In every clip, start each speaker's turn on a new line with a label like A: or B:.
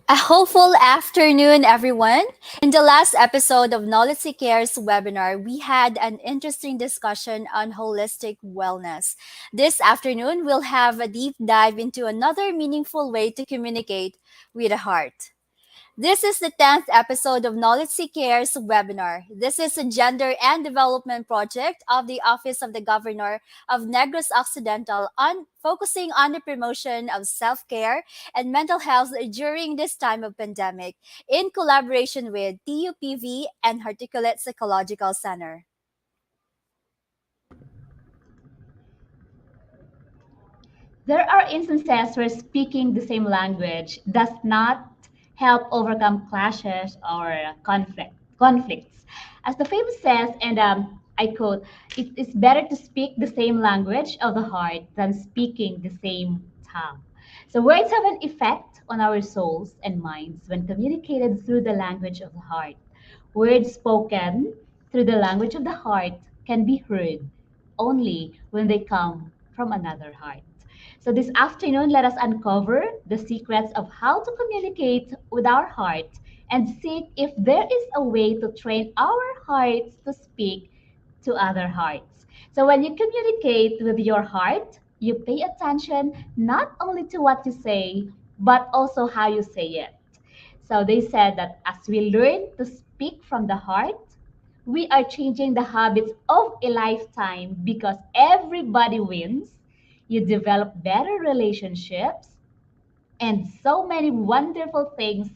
A: A hopeful afternoon, everyone. In the last episode of NOLITC Cares webinar, we had an interesting discussion on holistic wellness. This afternoon, we'll have a deep dive into another meaningful way to communicate with the heart. This is the 10th episode of NOLITC Cares webinar. This is a gender and development project of the Office of the Governor of Negros Occidental on focusing on the promotion of self-care and mental health during this time of pandemic in collaboration with TUPV and Hearticulate Psychological Center.
B: There are instances where speaking the same language does not help overcome clashes or conflicts. As the famous says, and I quote, it is better to speak the same language of the heart than speaking the same tongue. So words have an effect on our souls and minds when communicated through the language of the heart. Words spoken through the language of the heart can be heard only when they come from another heart. So, this afternoon, let us uncover the secrets of how to communicate with our heart and see if there is a way to train our hearts to speak to other hearts. So, when you communicate with your heart, you pay attention not only to what you say, but also how you say it. So, they said that as we learn to speak from the heart, we are changing the habits of a lifetime because everybody wins. You develop better relationships, and so many wonderful things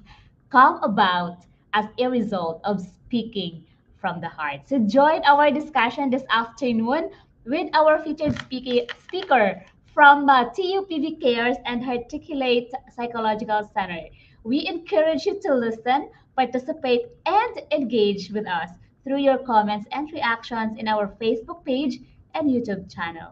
B: come about as a result of speaking from the heart. So join our discussion this afternoon with our featured speaker from TUPV Cares and Hearticulate Psychological Center. We encourage you to listen, participate, and engage with us through your comments and reactions in our Facebook page and YouTube channel.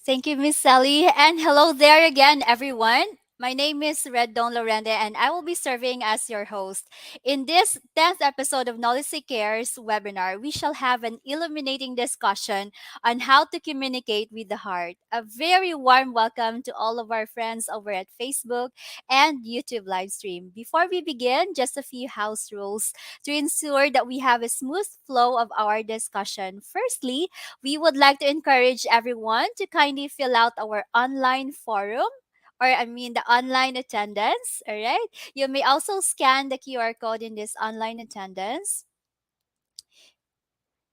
A: Thank you, Miss Sally. And hello there again, everyone. My name is Red Don Lorende, and I will be serving as your host. In this 10th episode of NOLITC Cares webinar, we shall have an illuminating discussion on how to communicate with the heart. A very warm welcome to all of our friends over at Facebook and YouTube live stream. Before we begin, just a few house rules to ensure that we have a smooth flow of our discussion. Firstly, we would like to encourage everyone to kindly fill out our online forum, or the online attendance. All right. You may also scan the QR code in this online attendance.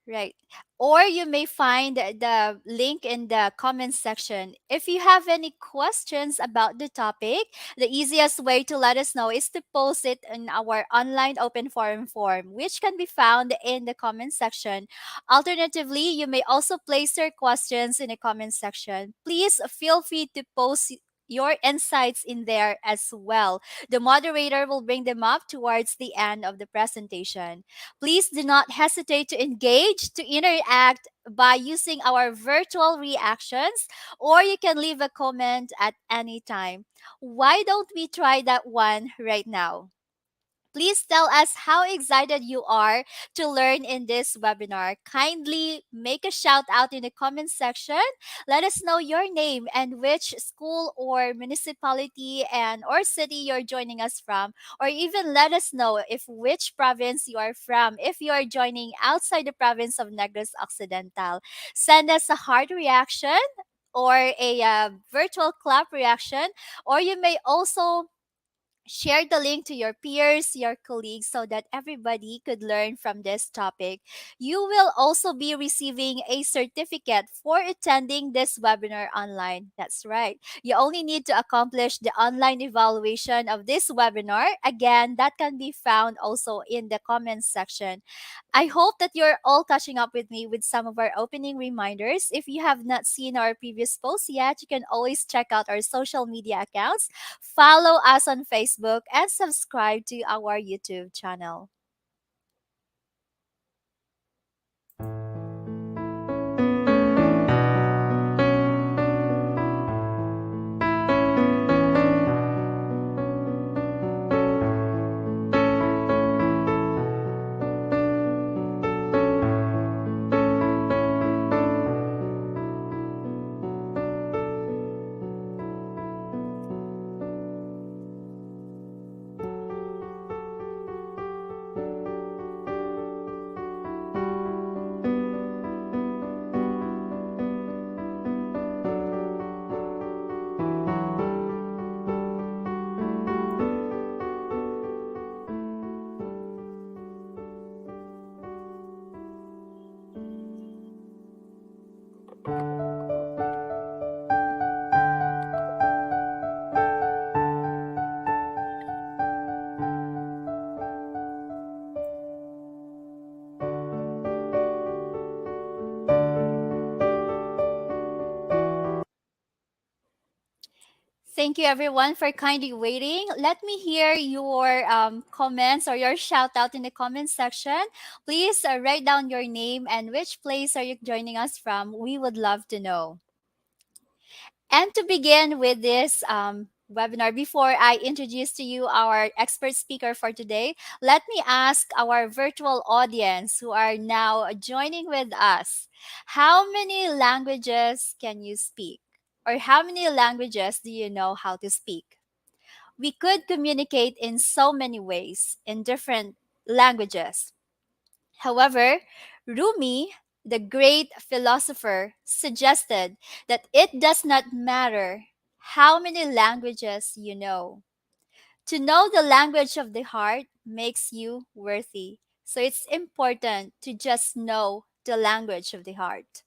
A: Right. Or you may find the link in the comments section. If you have any questions about the topic, the easiest way to let us know is to post it in our online open forum form, which can be found in the comment section. Alternatively, you may also place your questions in the comment section. Please feel free to post your insights in there as well. The moderator will bring them up towards the end of the presentation. Please do not hesitate to engage, to interact by using our virtual reactions, or you can leave a comment at any time. Why don't we try that one right now? Please tell us how excited you are to learn in this webinar. Kindly make a shout out in the comment section. Let us know your name and which school or municipality and or city you're joining us from, or even let us know if which province you are from if you are joining outside the province of Negros Occidental. Send us a heart reaction or a virtual clap reaction, or you may also share the link to your peers, your colleagues, so that everybody could learn from this topic. You will also be receiving a certificate for attending this webinar online. That's right. You only need to accomplish the online evaluation of this webinar. Again, that can be found also in the comments section. I hope that you're all catching up with me with some of our opening reminders. If you have not seen our previous posts yet, you can always check out our social media accounts, follow us on Facebook, and subscribe to our YouTube channel. Thank you, everyone, for kindly waiting. Let me hear your comments or your shout out in the comment section. Please write down your name and which place are you joining us from. We would love to know. And to begin with this webinar, before I introduce to you our expert speaker for today, let me ask our virtual audience who are now joining with us, how many languages can you speak? Or how many languages do you know how to speak? We could communicate in so many ways in different languages. However, Rumi, the great philosopher, suggested that it does not matter how many languages you know. To know the language of the heart makes you worthy. So it's important to just know the language of the heart.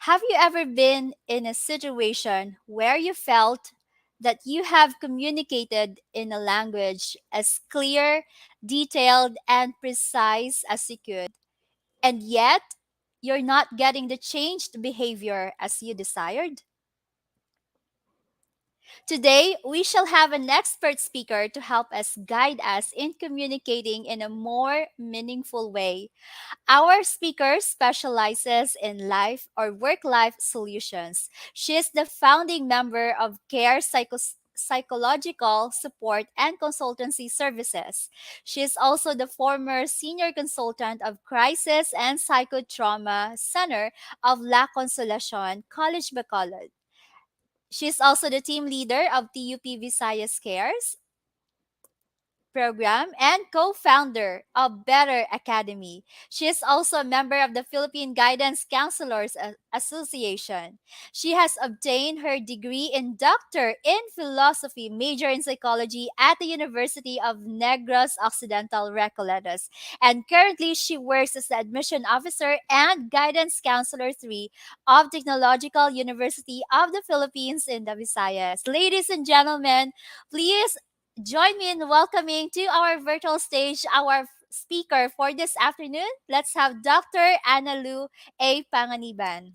A: Have you ever been in a situation where you felt that you have communicated in a language as clear, detailed, and precise as you could, and yet you're not getting the changed behavior as you desired? Today, we shall have an expert speaker to help us guide us in communicating in a more meaningful way. Our speaker specializes in life or work life solutions. She is the founding member of Care psychological support and consultancy services. She is also the former senior consultant of Crisis and Psychotrauma Center of La Consolacion, College Bacolod. She is also the team leader of TUP Visayas Cares program and co-founder of Better Academy. She is also a member of the Philippine Guidance Counselors Association. She has obtained her degree in Doctor in Philosophy, major in Psychology at the University of Negros Occidental Recoletos. And currently she works as the Admission Officer and Guidance Counselor 3 of Technological University of the Philippines in the Visayas. Ladies and gentlemen, please join me in welcoming to our virtual stage our speaker for this afternoon. Let's have Dr. Analu A. Panganiban.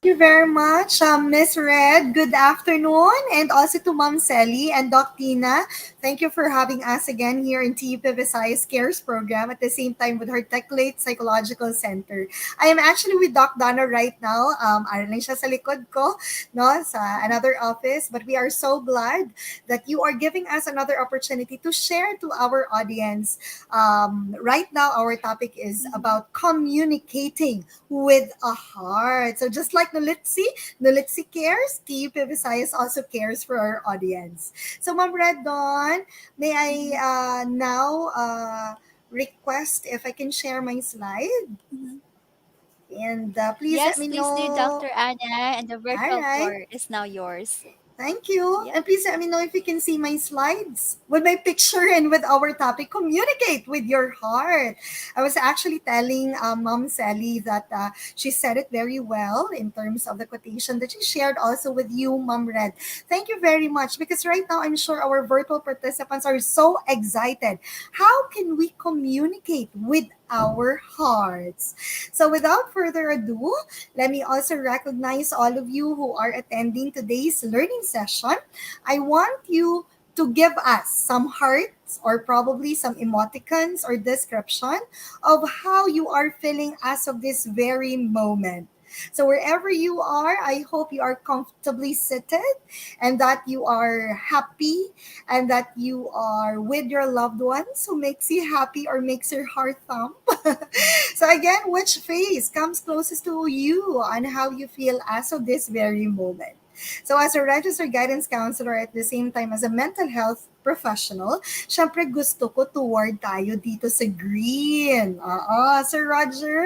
C: Thank you very much, Miss Red. Good afternoon, and also to Mom Sally and Doc Tina. Thank you for having us again here in TUP Visayas Cares program at the same time with Hearticulate Psychological Center. I am actually with Doc Donna right now. Ara lang siya sa likod ko, no, sa another office. But we are so glad that you are giving us another opportunity to share to our audience. Right now, our topic is about communicating with a heart. So just like NOLITC Cares, TUP Visayas also cares for our audience. So Ma'am Red Dawn, may I now request if I can share my slide?
A: Mhm.
C: And please let
A: Yes,
C: me
A: please do,
C: know.
A: Dr. Anna, and the
C: All
A: virtual
C: right.
A: floor is now yours.
C: Thank you.
A: Yep.
C: And please let me know if you can see my slides with my picture and with our topic, communicate with your heart. I was actually telling Mom Sally that she said it very well in terms of the quotation that she shared also with you, Mom Red. Thank you very much because right now I'm sure our virtual participants are so excited. How can we communicate with our hearts? So without further ado, let me also recognize all of you who are attending today's learning session. I want you to give us some hearts or probably some emoticons or description of how you are feeling as of this very moment. So wherever you are, I hope you are comfortably seated and that you are happy and that you are with your loved ones who makes you happy or makes your heart thump. So again, which face comes closest to you on how you feel as of this very moment? So as a registered guidance counselor at the same time as a mental health professional, syempre gusto ko toward tayo dito sa green. Sir Roger,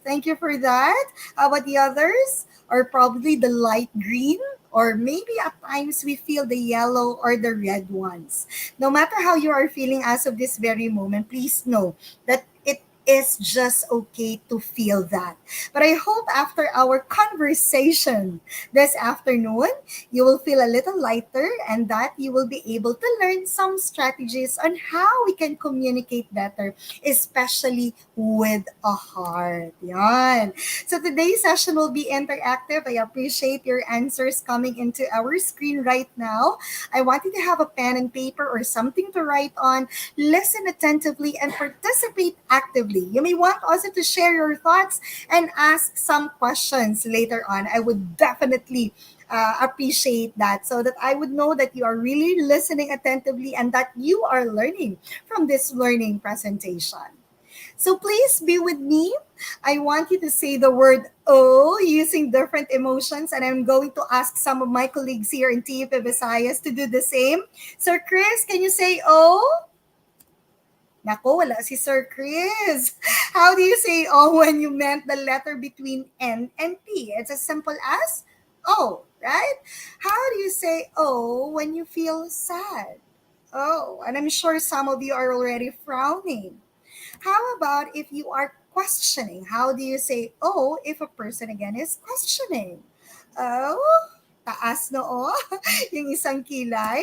C: thank you for that. How about the others? Or probably the light green? Or maybe at times we feel the yellow or the red ones. No matter how you are feeling as of this very moment, please know that it is just okay to feel that. But I hope after our conversation this afternoon, you will feel a little lighter and that you will be able to learn some strategies on how we can communicate better, especially with a heart. Yan. So today's session will be interactive. I appreciate your answers coming into our screen right now. I want you to have a pen and paper or something to write on, listen attentively, and participate actively. You may want also to share your thoughts and ask some questions later on. I would definitely appreciate that so that I would know that you are really listening attentively and that you are learning from this learning presentation. So please be with me. I want you to say the word "oh" using different emotions, and I'm going to ask some of my colleagues here in TUP Visayas to do the same. Sir Chris, can you say "oh"? Nako, wala si Sir Chris. How do you say "oh" when you meant the letter between N and P? It's as simple as "oh," right? How do you say "oh" when you feel sad? Oh, and I'm sure some of you are already frowning. How about if you are questioning? How do you say "oh" if a person again is questioning? Oh, taas noo, yung isang kilay.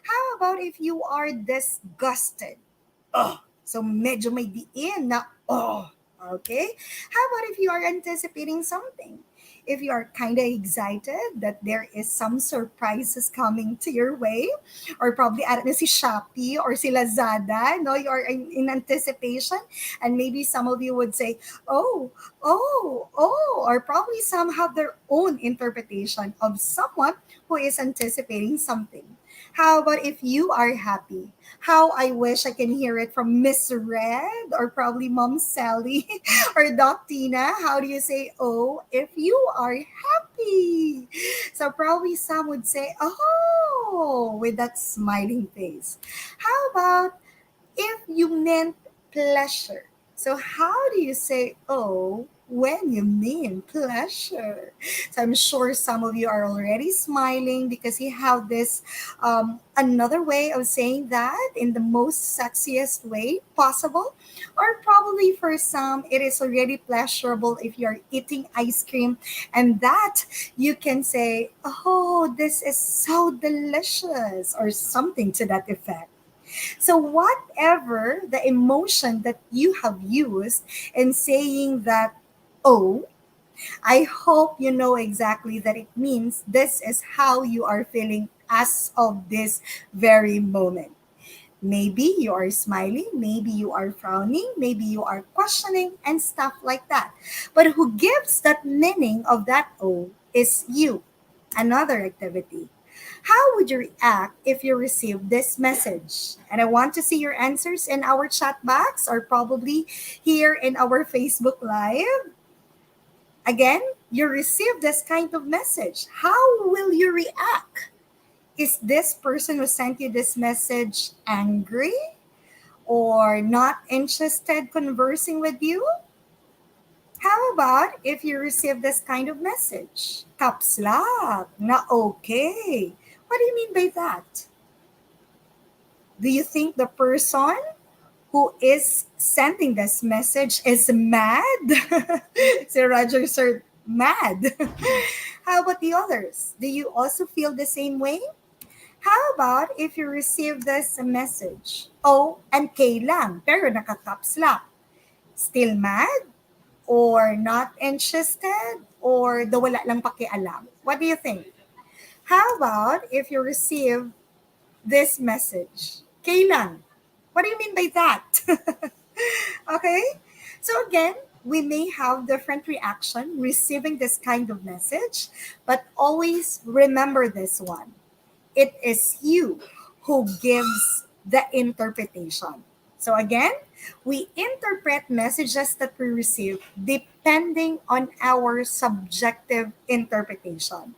C: How about if you are disgusted? Oh, so medyo may diin na oh. Okay? How about if you are anticipating something? if you are kind of excited that there is some surprises coming to your way, or probably I don't know, si Shopee or si Lazada, no, you are in anticipation, and maybe some of you would say, oh, oh, or probably some have their own interpretation of someone who is anticipating something. How about if you are happy? How I wish I can hear it from Miss Red or probably Mom Sally or Doc Tina. How do you say oh if you are happy? So probably some would say oh with that smiling face. How about if you meant pleasure? So how do you say oh when you mean pleasure? So I'm sure some of you are already smiling because you have this another way of saying that in the most sexiest way possible. Or probably for some, it is already pleasurable if you're eating ice cream and that you can say, oh, this is so delicious, or something to that effect. So, whatever the emotion that you have used in saying that, oh, I hope you know exactly that it means this is how you are feeling as of this very moment. Maybe you are smiling, maybe you are frowning, maybe you are questioning, and stuff like that. But who gives that meaning of that O is you. Another activity. How would you react if you received this message? And I want to see your answers in our chat box or probably here in our Facebook Live. Again, you received this kind of message. How will you react? Is this person who sent you this message angry or not interested conversing with you? How about if you receive this kind of message? Caps lock, na okay. What do you mean by that? Do you think the person who is sending this message is mad? Si Roger Sir, mad. How about the others? Do you also feel the same way? How about if you receive this message? O and K lang, pero naka-caps lock. Still mad? Or not interested? Or the wala lang pakialam? What do you think? How about if you receive this message? K lang. What do you mean by that? Okay? So again, we may have different reaction receiving this kind of message, but always remember this one. It is you who gives the interpretation. So again, we interpret messages that we receive depending on our subjective interpretation.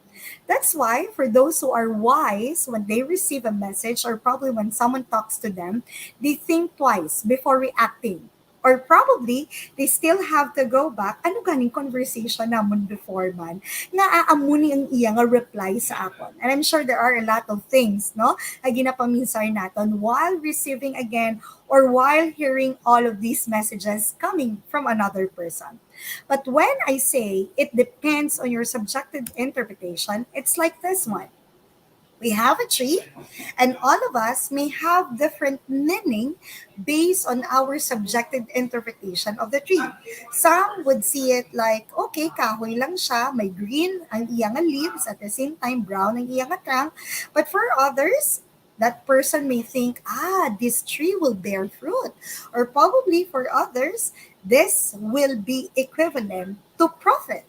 C: That's why for those who are wise, when they receive a message or probably when someone talks to them, they think twice before reacting. Or probably, they still have to go back. Ano ganing conversation namon before man? Nga aamuni ang iya nga reply sa akon. And I'm sure there are a lot of things, no? Ay ginapaminsay naton while receiving again or while hearing all of these messages coming from another person. But when I say it depends on your subjective interpretation, it's like this one. We have a tree, and all of us may have different meaning based on our subjective interpretation of the tree. Some would see it like, okay, kahoy lang siya, may green ang iyang leaves, at the same time brown ang iyang trunk. But for others, that person may think, this tree will bear fruit. Or probably for others, this will be equivalent to profit.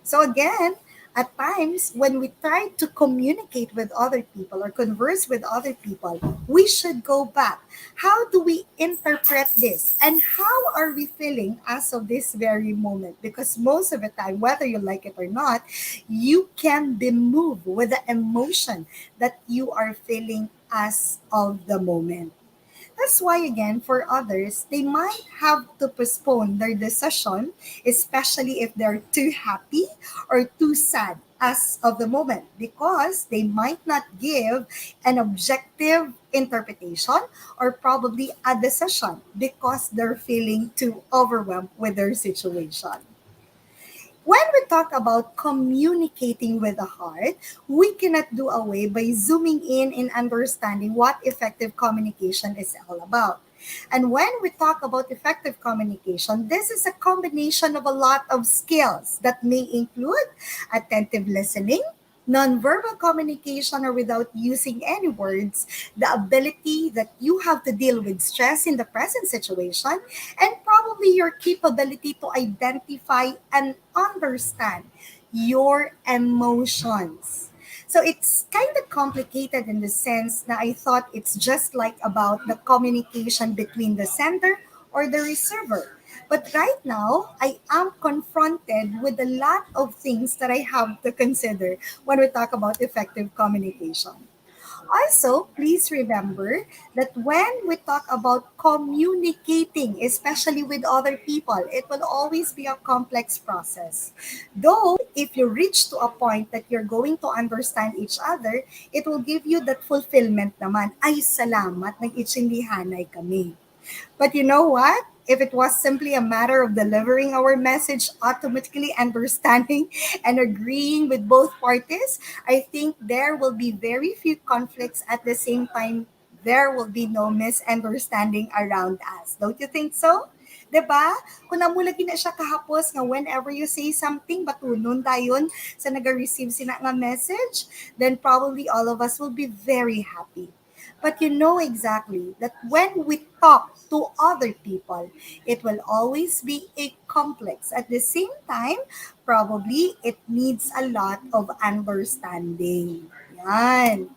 C: So again, at times when we try to communicate with other people or converse with other people, we should go back. How do we interpret this? And how are we feeling as of this very moment? Because most of the time, whether you like it or not, you can be moved with the emotion that you are feeling as of the moment. That's why, again, for others, they might have to postpone their decision, especially if they're too happy or too sad as of the moment, because they might not give an objective interpretation or probably a decision because they're feeling too overwhelmed with their situation. When we talk about communicating with the heart, we cannot do away by zooming in and understanding what effective communication is all about. And when we talk about effective communication, this is a combination of a lot of skills that may include attentive listening, nonverbal communication or without using any words, the ability that you have to deal with stress in the present situation, and probably your capability to identify and understand your emotions. So it's kind of complicated in the sense that I thought it's just like about the communication between the sender or the receiver. But right now, I am confronted with a lot of things that I have to consider when we talk about effective communication. Also, please remember that when we talk about communicating, especially with other people, it will always be a complex process. Though, if you reach to a point that you're going to understand each other, it will give you that fulfillment naman. Ay, salamat, nag-itsindihanay kami. But you know what? If it was simply a matter of delivering our message, automatically understanding and agreeing with both parties, I think there will be very few conflicts at the same time. There will be no misunderstanding around us. Don't you think so? 'Di ba? Kung namulagi na siya kahapos nga whenever you say something, batunon dayon sa nag-receive sina nga message, then probably all of us will be very happy. But you know exactly that when we talk to other people, it will always be a complex. At the same time, probably it needs a lot of understanding. Yan.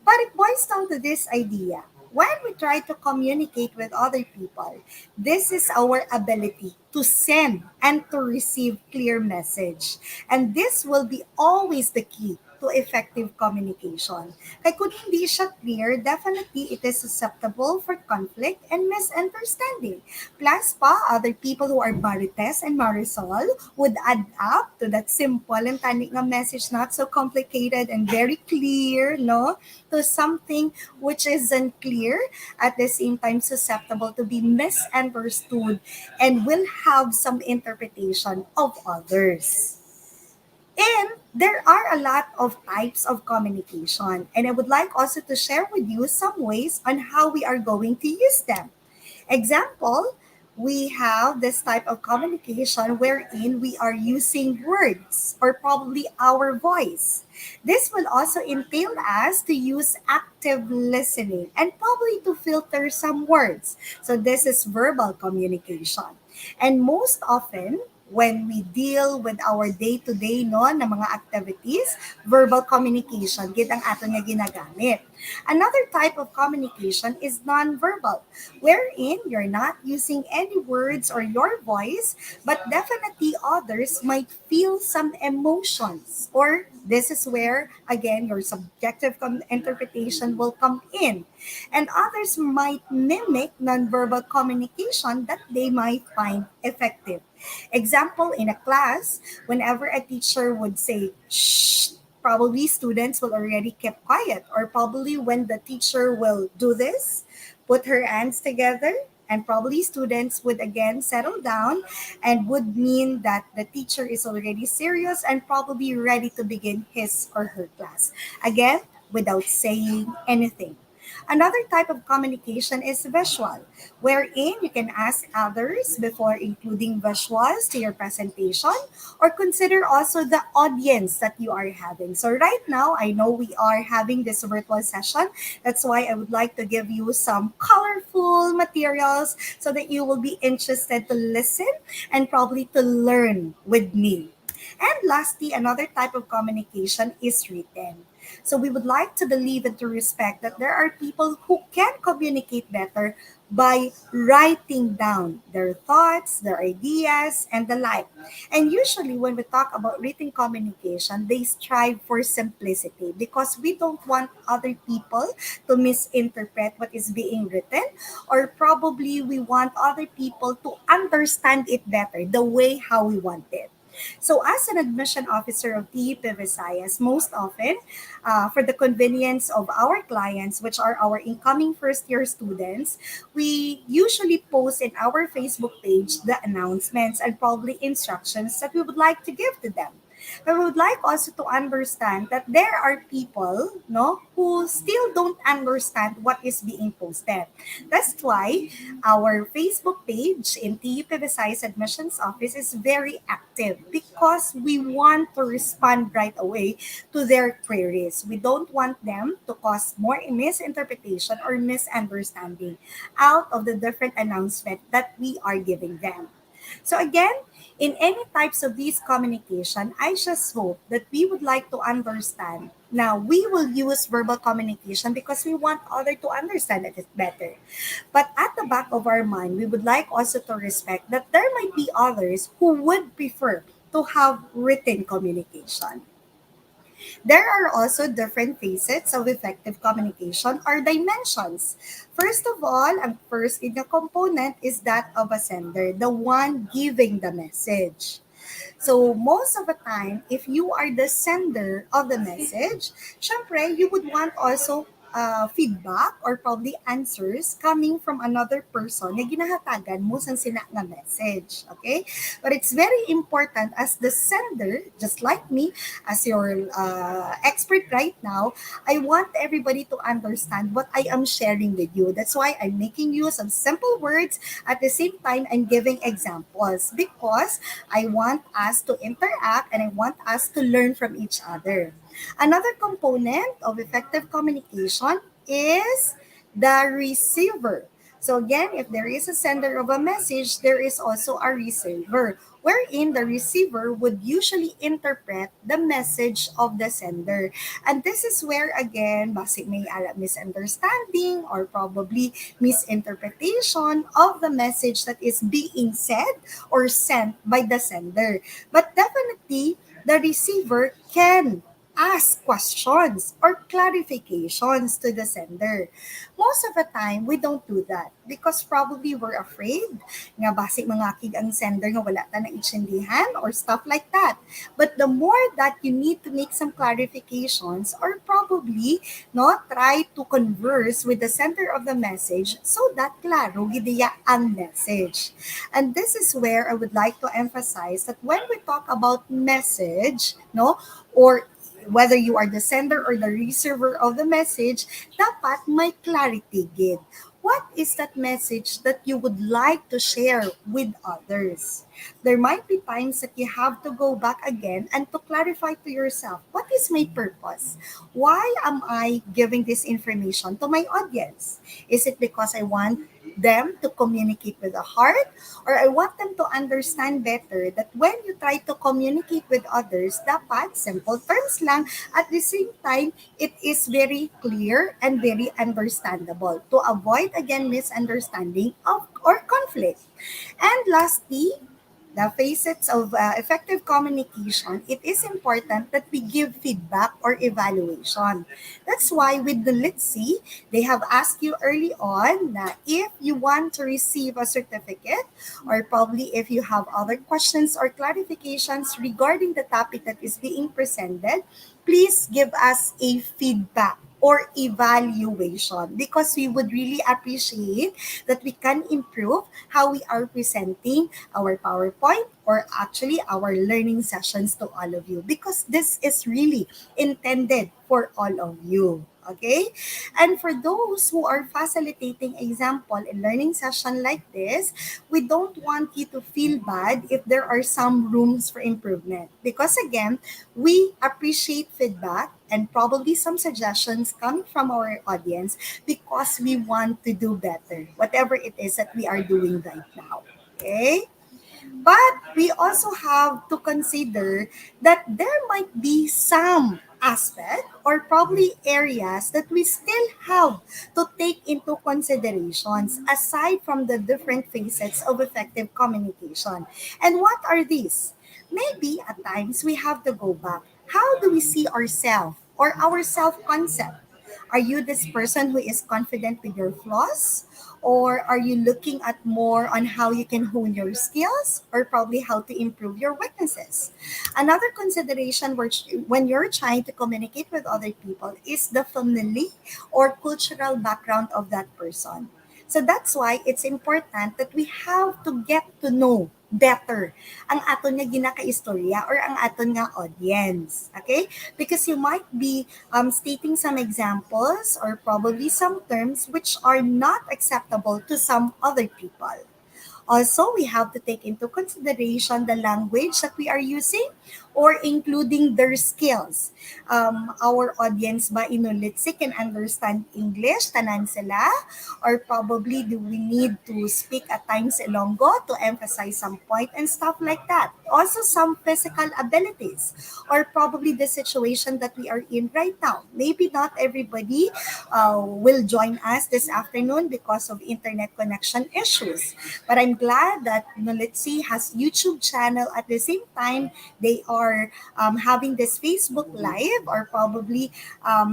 C: But it boils down to this idea. When we try to communicate with other people, this is our ability to send and to receive clear message. And this will be always the key to effective communication. Kaya kung hindi siya clear, definitely it is susceptible for conflict and misunderstanding. Plus pa, other people who are Marites and Marisol would add up to that simple and tani nga message, not so complicated and very clear, no? To something which isn't clear, at the same time susceptible to be misunderstood and will have some interpretation of others. And there are a lot of types of communication. And I would like also to share with you some ways on how we are going to use them. Example, we have this type of communication wherein we are using words or probably our voice. This will also entail us to use active listening and probably to filter some words. So this is verbal communication. And most often, when we deal with our day-to-day no na mga activities, verbal communication gid ang aton nga ginagamit. Another type of communication is non-verbal, wherein you're not using any words or your voice, but definitely others might feel some emotions. Or this is where, again, your subjective interpretation will come in. And others might mimic non-verbal communication that they might find effective. Example, in a class, whenever a teacher would say, shh, probably students will already keep quiet. Or probably when the teacher will do this, put her hands together, and probably students would again settle down and would mean that the teacher is already serious and probably ready to begin his or her class. Again, without saying anything. Another type of communication is visual, wherein you can ask others before including visuals to your presentation or consider also the audience that you are having. So right now, I know we are having this virtual session. That's why I would like to give you some colorful materials so that you will be interested to listen and probably to learn with me. And lastly, another type of communication is written. So we would like to believe and to respect that there are people who can communicate better by writing down their thoughts, their ideas, and the like. And usually when we talk about written communication, they strive for simplicity because we don't want other people to misinterpret what is being written, or probably we want other people to understand it better the way how we want it. So as an admission officer of TEP Visayas, most often, for the convenience of our clients, which are our incoming first-year students, we usually post in our Facebook page the announcements and probably instructions that we would like to give to them. I would like also to understand that there are people, no, who still don't understand what is being posted. That's why our Facebook page in TUP Visayas Admissions Office is very active because we want to respond right away to their queries. We don't want them to cause more misinterpretation or misunderstanding out of the different announcement that we are giving them. So again, in any types of these communication, I just hope that we would like to understand. Now, we will use verbal communication because we want other to understand it better. But at the back of our mind, we would like also to respect that there might be others who would prefer to have written communication. There are also different facets of effective communication or dimensions. First of all, ang first in the component is that of a sender, the one giving the message. So most of the time, if you are the sender of the message, syempre, you would want also feedback or probably answers coming from another person na ginahatagan mo sa sina nga message. Okay? But it's very important as the sender, just like me, as your expert right now, I want everybody to understand what I am sharing with you. That's why I'm making use of simple words. At the same time, I'm giving examples because I want us to interact and I want us to learn from each other. Another component of effective communication is the receiver. So again, if there is a sender of a message, there is also a receiver, wherein the receiver would usually interpret the message of the sender. And this is where again, basi may misunderstanding or probably misinterpretation of the message that is being said or sent by the sender. But definitely, the receiver can ask questions or clarifications to the sender. Most of the time, we don't do that because probably we're afraid nga basi mangakig ang sender nga wala ta na itsindihan or stuff like that. But the more that you need to make some clarifications or probably try to converse with the sender of the message so that klaro gidiya ang message. And this is where I would like to emphasize that when we talk about message, or whether you are the sender or the receiver of the message, dapat may clarity gid. What is that message that you would like to share with others? There might be times that you have to go back again and to clarify to yourself, what is my purpose? Why am I giving this information to my audience? Is it because I want them to communicate with the heart, or I want them to understand better that when you try to communicate with others, dapat simple terms lang, at the same time it is very clear and very understandable to avoid again misunderstanding of or conflict. And lastly, the facets of effective communication, it is important that we give feedback or evaluation. That's why with the NOLITC, they have asked you early on that if you want to receive a certificate or probably if you have other questions or clarifications regarding the topic that is being presented, please give us a feedback or evaluation because we would really appreciate that we can improve how we are presenting our PowerPoint or actually our learning sessions to all of you because this is really intended for all of you. Okay? And for those who are facilitating example in learning session like this, we don't want you to feel bad if there are some rooms for improvement. Because again, we appreciate feedback and probably some suggestions coming from our audience because we want to do better, whatever it is that we are doing right now. Okay? But we also have to consider that there might be some aspect or probably areas that we still have to take into considerations aside from the different facets of effective communication. And what are these? Maybe at times we have to go back. How do we see ourselves or our self-concept? Are you this person who is confident with your flaws? Or are you looking at more on how you can hone your skills or probably how to improve your weaknesses? Another consideration when you're trying to communicate with other people is the family or cultural background of that person. So that's why it's important that we have to get to know better ang aton nga ginakaistorya or ang aton nga audience. Okay? Because you might be stating some examples or probably some terms which are not acceptable to some other people. Also, we have to take into consideration the language that we are using or including their skills. Our audience ba inulitsi can understand English, tanan sila, or probably do we need to speak at times Ilonggo to emphasize some point and stuff like that. Also, some physical abilities or probably the situation that we are in right now. Maybe not everybody will join us this afternoon because of internet connection issues. But I'm glad that NOLITC has YouTube channel at the same time they are having this Facebook Live or probably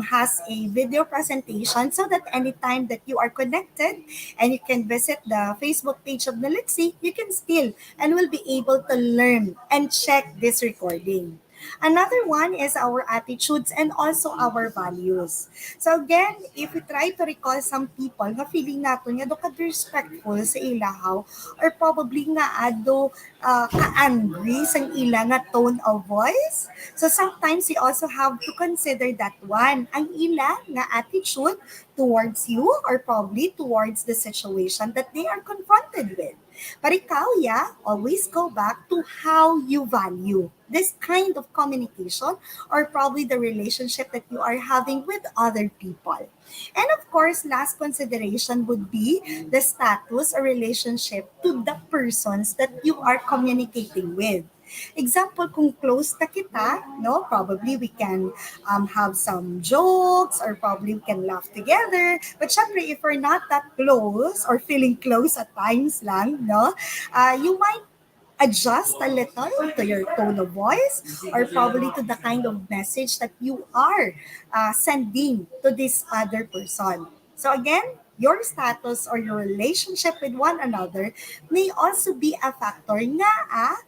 C: has a video presentation so that anytime that you are connected and you can visit the Facebook page of NOLITC, you can still and will be able to learn and check this recording. Another one is our attitudes and also our values. So again, if we try to recall some people nga feeling nato nga do ka respectful sa ilahaw or probably nga ado ka-angry sa ila nga tone of voice. So sometimes we also have to consider that one, ang ila nga attitude towards you or probably towards the situation that they are confronted with. But ikaw, yeah, always go back to how you value this kind of communication or probably the relationship that you are having with other people. And of course, last consideration would be the status or relationship to the persons that you are communicating with. Example, kung close na kita, no, probably we can have some jokes or probably we can laugh together. But syempre, if we're not that close or feeling close at times lang, no, you might adjust a little to your tone of voice or probably to the kind of message that you are sending to this other person. So again, your status or your relationship with one another may also be a factor nga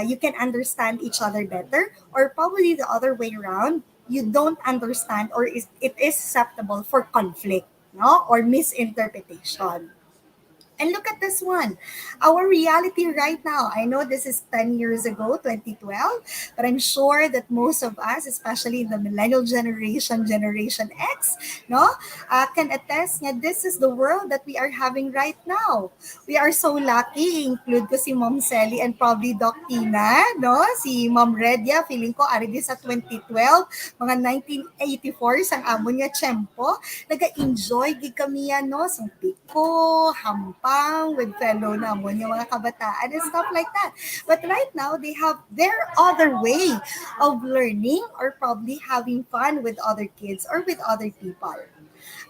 C: you can understand each other better or probably the other way around, you don't understand or it is susceptible for conflict, no, or misinterpretation. And look at this one. Our reality right now. I know this is 10 years ago, 2012, but I'm sure that most of us, especially in the millennial generation, Generation X, no, can attest that this is the world that we are having right now. We are so lucky, include ko si Mom Sally and probably Doc Tina, no? Si Mom Redia, feeling ko ari di sa 2012, mga 1984 sang amon nga tiyempo, naga-enjoy gid kami yan, no? Sang piko, hampang with fellow namon yung mga kabataan and stuff like that. But right now, they have their other way of learning or probably having fun with other kids or with other people.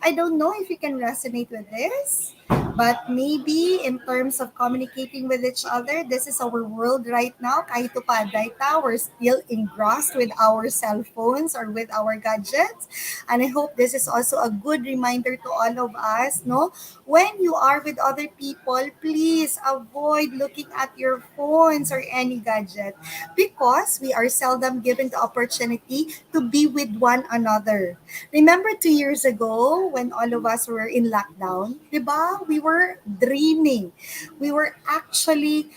C: I don't know if you can resonate with this, but maybe in terms of communicating with each other, this is our world right now. Kahit upaday ta, we're still engrossed with our cell phones or with our gadgets. And I hope this is also a good reminder to all of us, no? When you are with other people, please avoid looking at your phones or any gadget because we are seldom given the opportunity to be with one another. Remember 2 years ago when all of us were in lockdown, di ba? We were dreaming. We were actually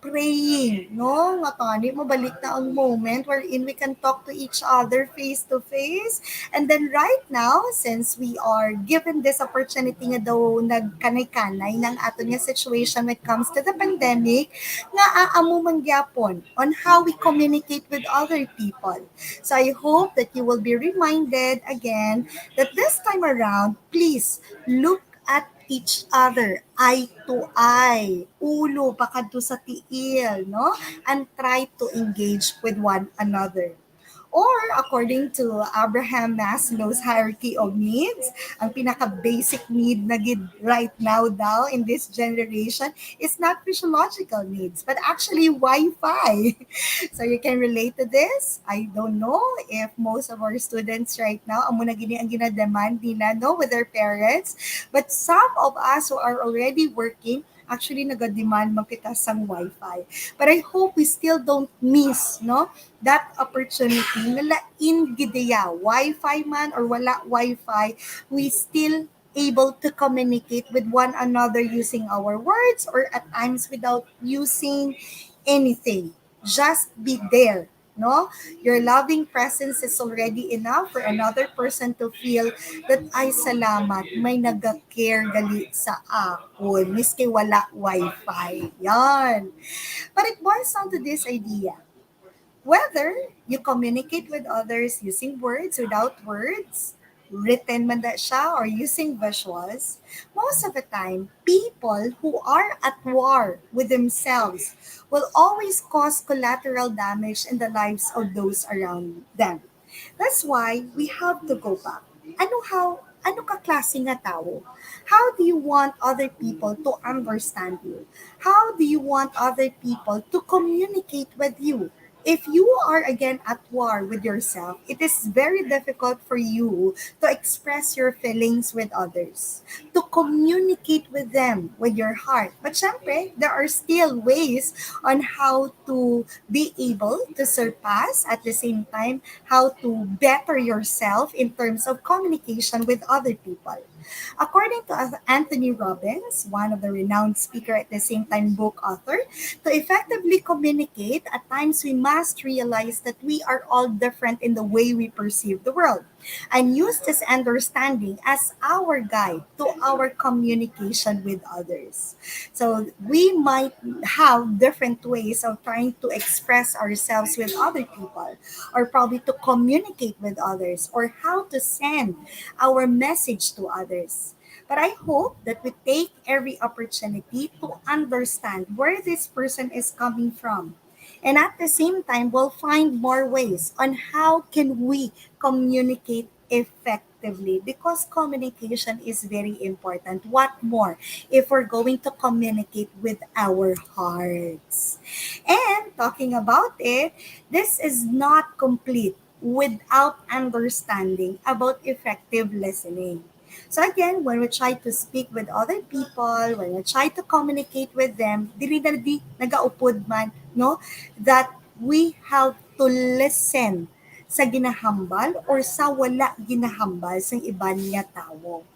C: praying, no? Nga tani, mabalik na ang moment wherein we can talk to each other face to face. And then right now, since we are given this opportunity nga daw nagkanay-kanay ng ato nga situation when it comes to the pandemic, nga aamu mangyapon on how we communicate with other people. So I hope that you will be reminded again that this time around, please look at each other eye to eye, ulo pakadto sa tiil, no? And try to engage with one another. Or according to Abraham Maslow's hierarchy of needs, ang pinaka-basic need na gid right now daw in this generation is not physiological needs, but actually Wi-Fi. So you can relate to this. I don't know if most of our students right now, amo na gini ang ginademand nila, no, with their parents. But some of us who are already working, actually nag-demand man kita sang Wi-Fi. But I hope we still don't miss, no, that opportunity na lain gideya, Wi-Fi man or wala Wi-Fi, we still able to communicate with one another using our words or at times without using anything. Just be there. No, your loving presence is already enough for another person to feel that ay salamat, may nag-care gali sa akon, miski wala wifi. Yan. But it boils down to this idea. Whether you communicate with others using words, without words, written man that siya, or using visuals, most of the time, people who are at war with themselves will always cause collateral damage in the lives of those around them. That's why we have to go back. Ano ka klase nga tao? How do you want other people to understand you? How do you want other people to communicate with you? If you are again at war with yourself, it is very difficult for you to express your feelings with others, to communicate with them with your heart. But syempre, there are still ways on how to be able to surpass at the same time how to better yourself in terms of communication with other people. According to Anthony Robbins, one of the renowned speaker at the same time book author, to effectively communicate, at times we must realize that we are all different in the way we perceive the world and use this understanding as our guide to our communication with others. So we might have different ways of trying to express ourselves with other people, or probably to communicate with others, or how to send our message to others. But I hope that we take every opportunity to understand where this person is coming from. And at the same time, we'll find more ways on how can we communicate effectively, because communication is very important. What more if we're going to communicate with our hearts? And talking about it, this is not complete without understanding about effective listening. So again, when we try to speak with other people, when we try to communicate with them, dili na di nagaupod man, no? That we have to listen sa ginahambal or sa wala ginahambal sa iban nga tao.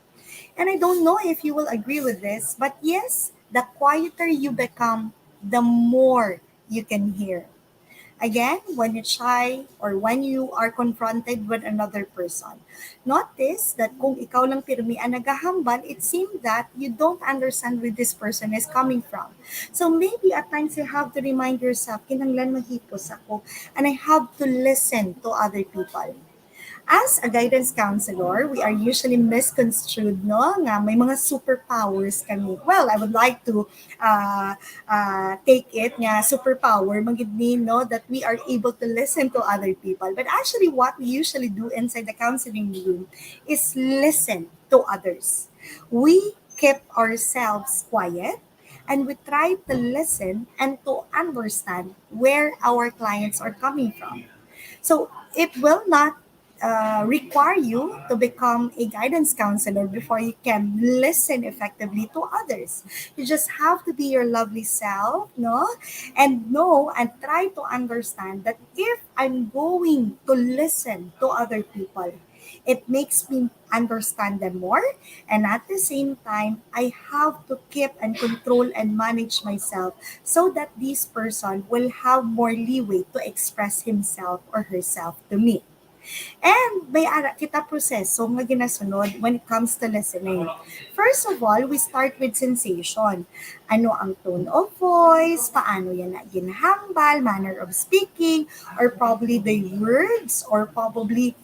C: And I don't know if you will agree with this, but yes, the quieter you become, the more you can hear. Again, when you try or when you are confronted with another person, notice that kung ikaw lang pirmi ang naghahambal, it seems that you don't understand where this person is coming from. So maybe at times you have to remind yourself, kinanglan mahipos ako, and I have to listen to other people. As a guidance counselor, we are usually misconstrued, no? Nga may mga superpowers kami. Well, I would like to take it nga superpower, magid ni, no? That we are able to listen to other people. But actually, what we usually do inside the counseling room is listen to others. We keep ourselves quiet and we try to listen and to understand where our clients are coming from. So it will not require you to become a guidance counselor before you can listen effectively to others. You just have to be your lovely self, no? And know and try to understand that if I'm going to listen to other people, it makes me understand them more. And at the same time, I have to keep and control and manage myself so that this person will have more leeway to express himself or herself to me. And may ara kita proseso nga ginasunod when it comes to listening. First of all, we start with sensation. Ano ang tone of voice, paano yan na ginhambal, manner of speaking, or probably the words, or probably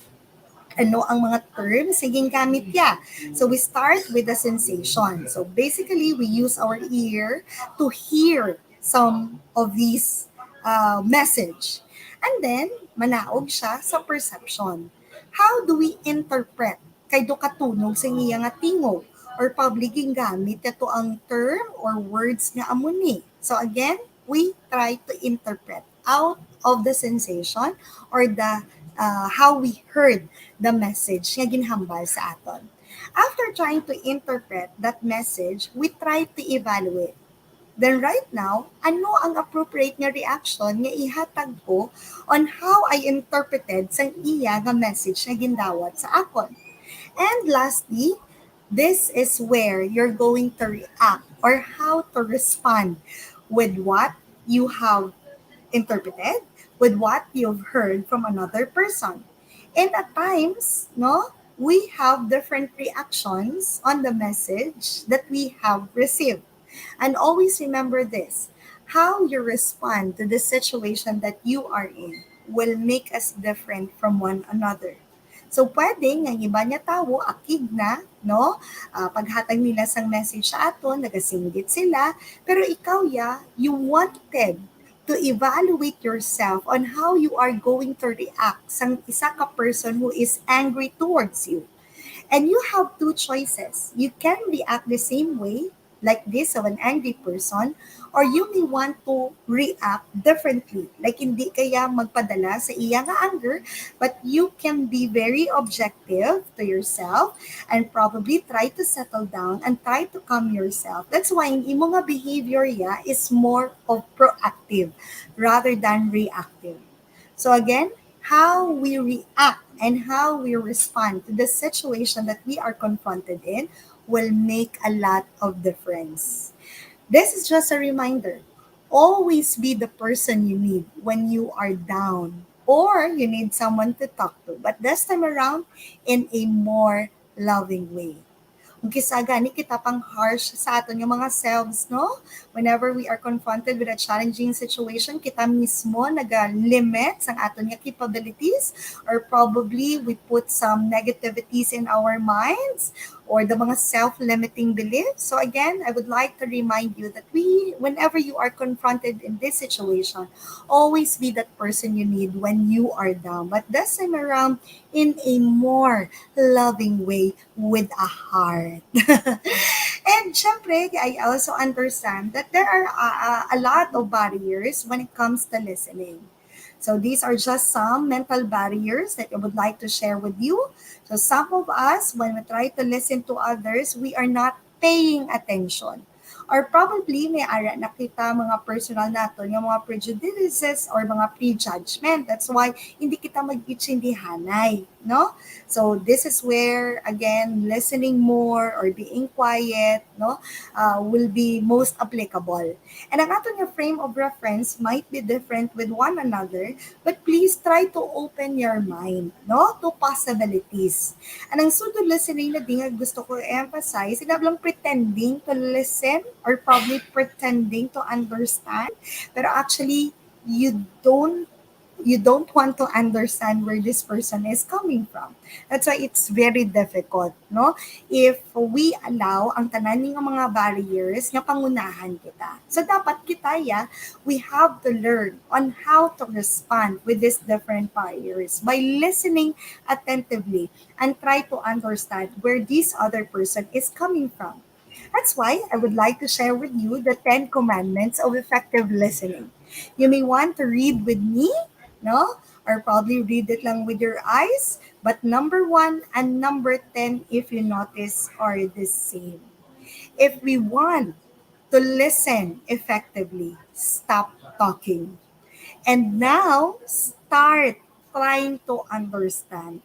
C: ano ang mga terms na gamit niya. So we start with the sensation. So basically, we use our ear to hear some of these message. And then, manaog siya sa perception. How do we interpret kay do katunog sa iya nga tingog or public gamit ito ang term or words nga amuni. So again, we try to interpret out of the sensation or the how we heard the message nga ginhambal sa aton. After trying to interpret that message, we try to evaluate. Then right now, ano ang appropriate nga reaction nga ihatag ko on how I interpreted sa iya nga message nga gindawat sa akon. And lastly, This is where you're going to react or how to respond with what you have interpreted, with what you've heard from another person. And at times, no, we have different reactions on the message that we have received. And always remember this: how you respond to the situation that you are in will make us different from one another. So, pwedeng ang iba niya tao, akig na, no? Paghatag nila sang message sa aton, nagasinggit sila, pero ikaw ya, you wanted to evaluate yourself on how you are going to react sang isa ka person who is angry towards you. And you have two choices. You can react the same way, like this of an angry person, or you may want to react differently. Like hindi kaya magpadala sa iya nga anger, but you can be very objective to yourself and probably try to settle down and try to calm yourself. That's why ang imo nga behavior ya is more of proactive rather than reactive. So again, how we react and how we respond to the situation that we are confronted in will make a lot of difference. This is just a reminder. Always be the person you need when you are down or you need someone to talk to, but this time around in a more loving way. Kisa gani kita pang harsh sa aton yung mga selves, no? Whenever we are confronted with a challenging situation, kita mismo naga-limit ang aton nga capabilities or probably we put some negativities in our minds or the mga self-limiting beliefs. So again, I would like to remind you that whenever you are confronted in this situation, always be that person you need when you are down. But this time around, in a more loving way with a heart. And syempre, I also understand that there are a lot of barriers when it comes to listening. So these are just some mental barriers that I would like to share with you. So some of us, when we try to listen to others, we are not paying attention. Or probably may ara nakita mga personal nato, yung mga prejudices or mga prejudgment. That's why hindi kita mag-itsindihanay, no? So this is where, again, listening more or being quiet, no, will be most applicable. And ang ato nga frame of reference might be different with one another, but please try to open your mind, no, to possibilities. And ang sudo listening na din nga gusto ko emphasize, hindi lang pretending to listen or probably pretending to understand, pero actually you don't want to understand where this person is coming from. That's why it's very difficult, no? If we allow ang tanan ng mga barriers nga pangunahan kita. So dapat kita we have to learn on how to respond with these different barriers by listening attentively and try to understand where this other person is coming from. That's why I would like to share with you the 10 commandments of effective listening. You may want to read with me, no? Or probably read it lang with your eyes. But number 1 and number 10, if you notice, are the same. If we want to listen effectively, stop talking. And now, start trying to understand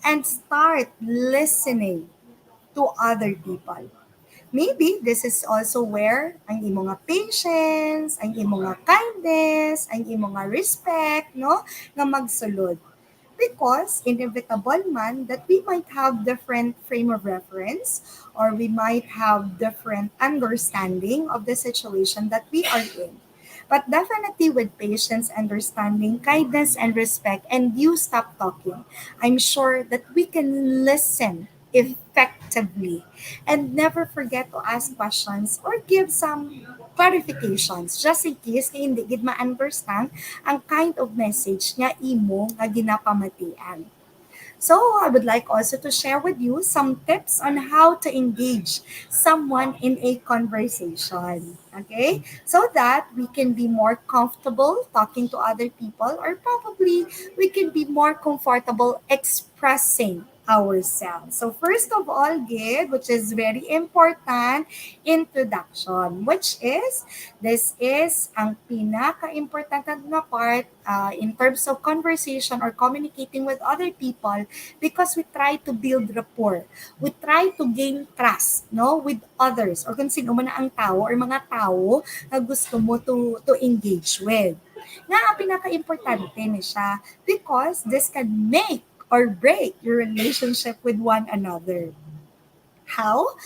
C: and start listening to other people. Maybe this is also where ang imong nga patience, ang imong nga kindness, ang imong nga respect, no, nga magsulod. Because inevitable man that we might have different frame of reference or we might have different understanding of the situation that we are in. But definitely with patience, understanding, kindness, and respect, and you stop talking, I'm sure that we can listen effectively and never forget to ask questions or give some clarifications just in case kay hindi gid ma-understand ang kind of message nga imo nga ginapamatian. So, I would like also to share with you some tips on how to engage someone in a conversation. Okay? So that we can be more comfortable talking to other people or probably we can be more comfortable expressing ourselves. So first of all, Gid, which is very important, introduction, which is, this is ang pinaka-importante na part in terms of conversation or communicating with other people, because we try to build rapport. We try to gain trust, no, with others, or kung sino man ang tao or mga tao na gusto mo to engage with. Nga ang pinaka-importante ni siya, because this can make or break your relationship with one another. How?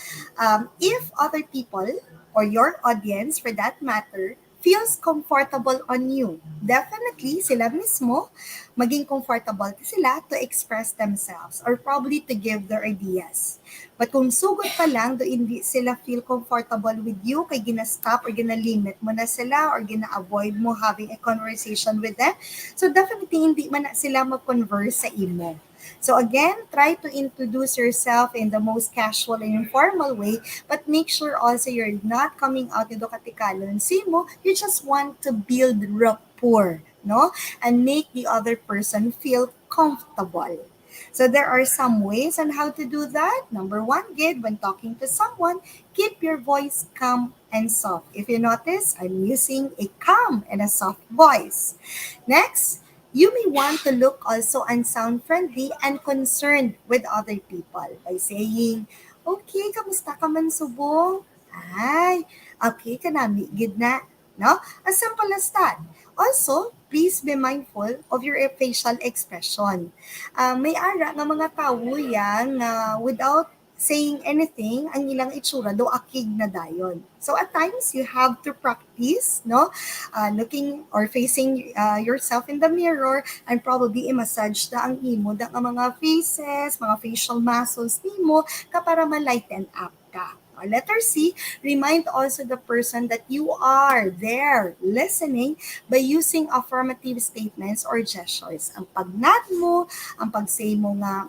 C: If other people or your audience for that matter feels comfortable on you, definitely sila mismo maging comfortable sila to express themselves or probably to give their ideas. But kung sugod pa lang do hindi sila feel comfortable with you, kay gina-stop or gina-limit mo na sila or gina-avoid mo having a conversation with them, so definitely hindi man na sila mag-converse sa imo. So again, try to introduce yourself in the most casual and informal way, but make sure also you're not coming out into katikalon simo. You just want to build rapport, no? And make the other person feel comfortable. So there are some ways on how to do that. Number one, Gid, when talking to someone, keep your voice calm and soft. If you notice, I'm using a calm and a soft voice. Next, you may want to look also and sound friendly and concerned with other people by saying, okay, kamusta ka man subong? Ay, okay ka na, gid na. No? As simple as that. Also, please be mindful of your facial expression. May ara nga mga tao yan na without saying anything, ang ilang itsura do akig na dayon. So at times, you have to practice, no? Looking or facing yourself in the mirror and probably i-massage da ang imo, da ang mga faces, mga facial muscles nimo, ka para ma-lighten up ka. Letter C, remind also the person that you are there listening by using affirmative statements or gestures. Ang pagnat mo, ang pag-say mo nga,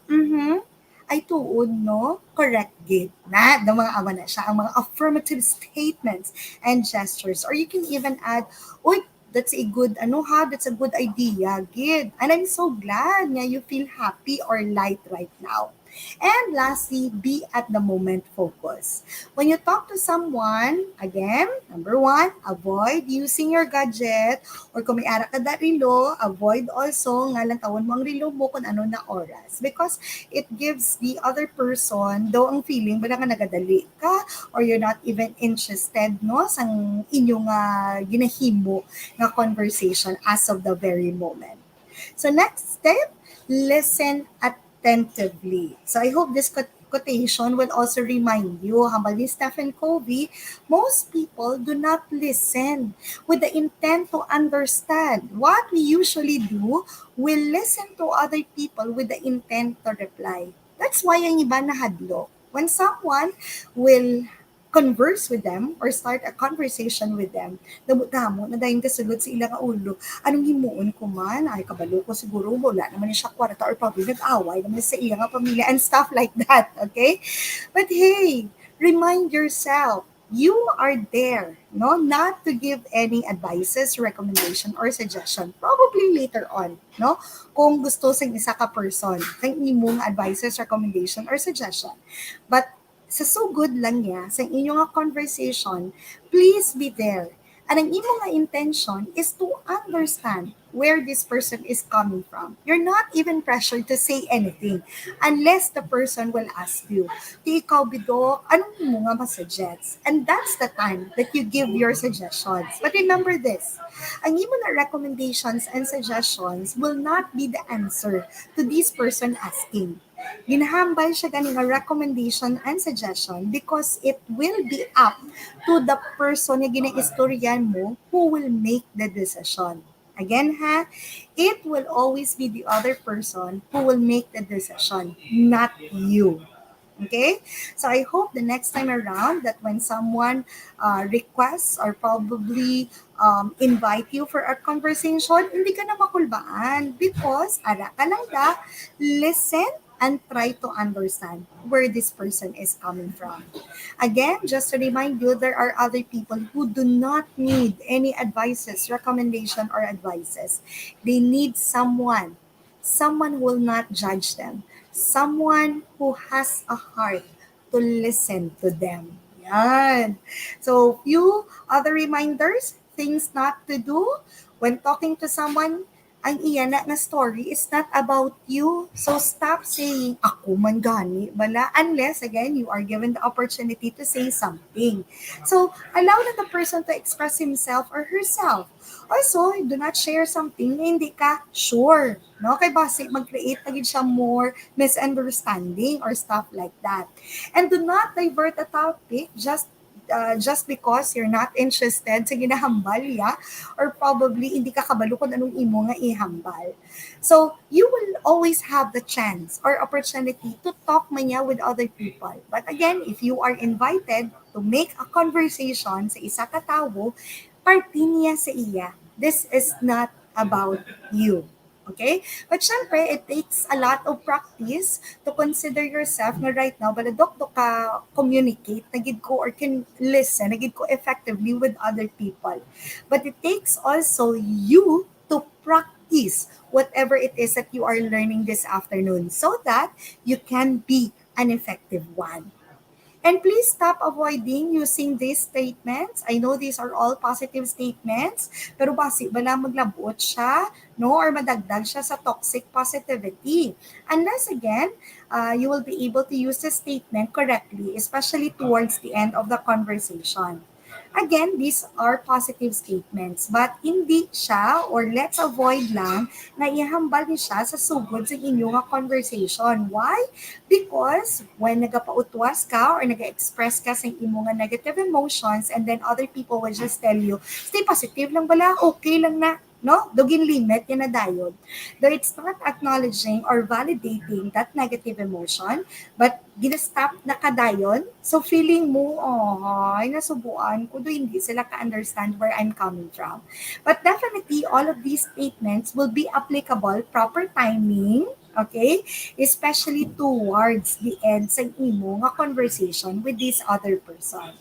C: ay tuod, no? Correct, Gid. Na, the mga awa na siya, ang mga affirmative statements and gestures. Or you can even add, uy, that's a good, that's a good idea, Gid. And I'm so glad nga you feel happy or light right now. And lastly, be at the moment focus. When you talk to someone, again, number one, avoid using your gadget or kung may ara ka da relo, avoid also nga lang tawon mo ang relo mo kung ano na oras. Because it gives the other person, daw ang feeling ba na nga nagadali ka or you're not even interested, no, sa inyong ginahimo na conversation as of the very moment. So next step, listen attentively. So I hope this quotation will also remind you, hambal ni Stephen Covey, most people do not listen with the intent to understand. What we usually do, we listen to other people with the intent to reply. That's why ang iba nahadlok. When someone will converse with them or start a conversation with them, damo na dahil kasulod sa ilang ulo, anong himuon ko man, ay kabalo ko siguro, wala naman siya kwarta or probably nag-away naman sa ilang pamilya and stuff like that, okay? But hey, remind yourself, you are there, no, not to give any advices, recommendation, or suggestion. Probably later on, no, kung gusto sa isa ka person, kang imong advices, recommendation, or suggestion. But sa sugod lang niya, sa inyong conversation, please be there. And ang imong intention is to understand where this person is coming from. You're not even pressured to say anything unless the person will ask you, di ikaw bido, anong imo nga masuggest? And that's the time that you give your suggestions. But remember this, ang imo na recommendations and suggestions will not be the answer to this person asking. Ginahambal siya ganing a recommendation and suggestion because it will be up to the person na ginaistoryan mo who will make the decision. Again ha, it will always be the other person who will make the decision, not you. Okay? So I hope the next time around that when someone requests or probably invite you for a conversation, hindi ka na makulbaan because ara ka lang da, listen and try to understand where this person is coming from. Again, just to remind you, there are other people who do not need any advices, recommendation, or advices. They need someone who will not judge them, someone who has a heart to listen to them. Yan. So, few other reminders, things not to do when talking to someone. Ang iyan na story is not about you. So, stop saying, ako man gani, bala, unless, again, you are given the opportunity to say something. So, allow na the person to express himself or herself. Also, do not share something na hindi ka sure. No? Kay base, mag-create na siya more misunderstanding or stuff like that. And do not divert the topic just because you're not interested sa ginahambal ya, or probably hindi ka kabalo kung anong imo nga ihambal. So, you will always have the chance or opportunity to talk manya with other people. But again, if you are invited to make a conversation sa isa ka tawo, parte niya sa iya. This is not about you. Okay? But syempre, it takes a lot of practice to consider yourself na right now, baladok to ka communicate, nagid ko or can listen, nagid ko effectively with other people. But it takes also you to practice whatever it is that you are learning this afternoon so that you can be an effective one. And please stop avoiding using these statements. I know these are all positive statements, pero basi bala maglabuot siya, no, or madagdag siya sa toxic positivity. Unless again, you will be able to use the statement correctly, especially towards the end of the conversation. Again, these are positive statements, but hindi siya, or let's avoid lang, na ihambal ni siya sa sugod sa inyong conversation. Why? Because when nagapautwas ka or nag-express ka sa imong negative emotions, and then other people will just tell you, stay positive lang bala, okay lang na, no? Dugin limit, yan na dayon. Though it's not acknowledging or validating that negative emotion, but ginastop na kadayon, so feeling mo, oh, ay nasubuan ko, do hindi sila ka-understand where I'm coming from. But definitely, all of these statements will be applicable, proper timing, okay? Especially towards the end sa imo nga conversation with this other person.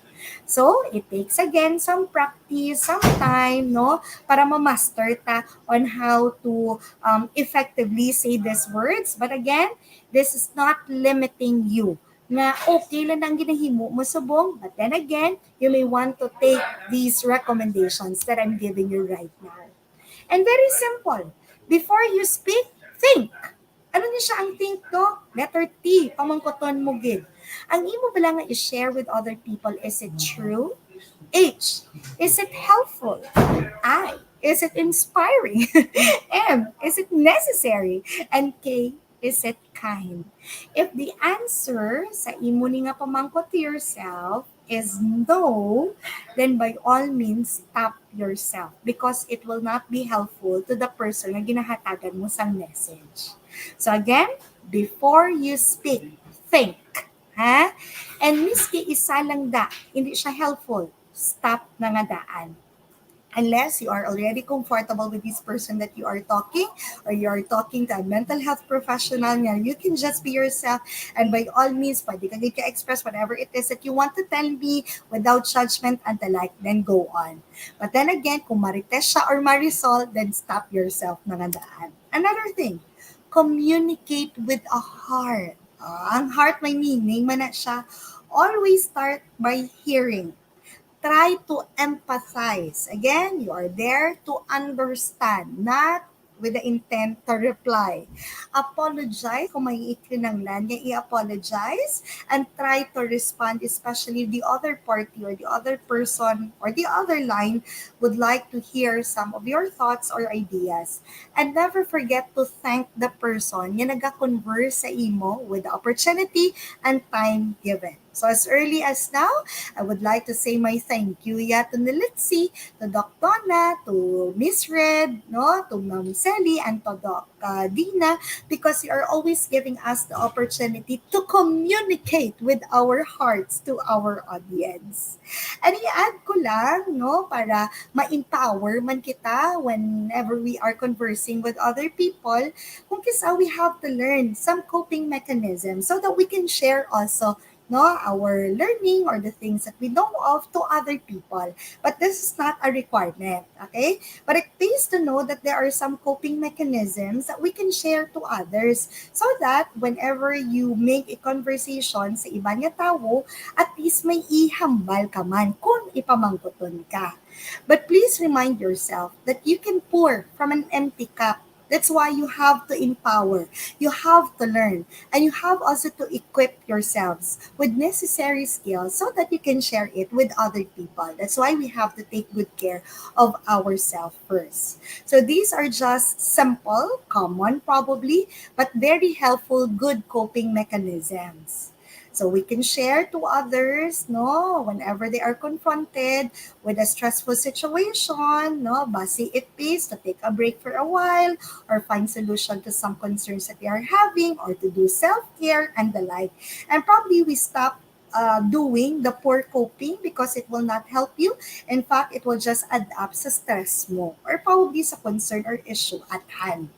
C: So, it takes again some practice, some time, no, para ma-master ta on how to effectively say these words. But again, this is not limiting you. Na okay lang ang ginahimo mo subong, but then again, you may want to take these recommendations that I'm giving you right now. And very simple. Before you speak, think. Ano niya siya ang think to? Letter T, pamangkoton mo gid. Ang imo bala nga i-share with other people, is it true? H, is it helpful? I, is it inspiring? M, is it necessary? And K, is it kind? If the answer sa imo ni nga pamangkot to yourself is no, then by all means, stop yourself because it will not be helpful to the person na ginahatagan mo sang message. So again, before you speak, think. Ha? And miski isa lang da, hindi siya helpful, stop na nga daan. Unless you are already comfortable with this person that you are talking, or you are talking to a mental health professional, you can just be yourself, and by all means, pwede ka express whatever it is that you want to tell me without judgment and the like, then go on. But then again, kung marites siya or marisol, then stop yourself na nga daan. Another thing, communicate with a heart. Ang heart may meaning man na siya. Always start by hearing. Try to empathize. Again, you are there to understand, not with the intent to reply. Apologize kung may ikinanglan niya, i-apologize and try to respond, especially if the other party or the other person or the other line would like to hear some of your thoughts or ideas. And never forget to thank the person yung nag-converse sa imo with the opportunity and time given. So as early as now, I would like to say my thank you to NOLITC, to Doc Donna, to Miss Red, no, to Ma'am Sally, and to Doc Dina, because you are always giving us the opportunity to communicate with our hearts to our audience. And i-add ko lang, no, para ma-empower man kita whenever we are conversing with other people, kung kisa we have to learn some coping mechanisms so that we can share also no, our learning or the things that we know of to other people. But this is not a requirement, okay? But it pays to know that there are some coping mechanisms that we can share to others so that whenever you make a conversation sa iba niya tao, at least may ihambal ka man kung ipamangkuton ka. But please remind yourself that you can pour from an empty cup. That's why you have to empower, you have to learn, and you have also to equip yourselves with necessary skills so that you can share it with other people. That's why we have to take good care of ourselves first. So these are just simple, common probably, but very helpful, good coping mechanisms. So we can share to others, no, whenever they are confronted with a stressful situation, no, basi it pays to take a break for a while or find solution to some concerns that they are having or to do self-care and the like. And probably we stop doing the poor coping because it will not help you. In fact, it will just add up sa stress mo or probably sa concern or issue at hand.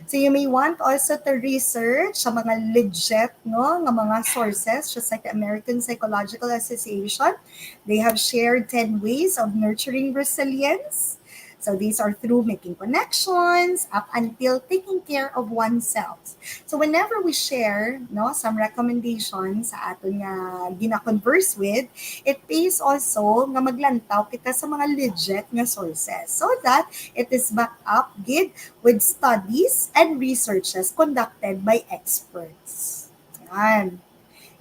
C: So you may want also to research sa mga legit no nga mga sources just like the American Psychological Association. They have shared 10 ways of nurturing resilience. So these are through making connections up until taking care of oneself. So whenever we share no some recommendations sa aton nga gina-converse with, it pays also nga maglantaw kita sa mga legit nga sources so that it is backed up gid with studies and researches conducted by experts. Yan.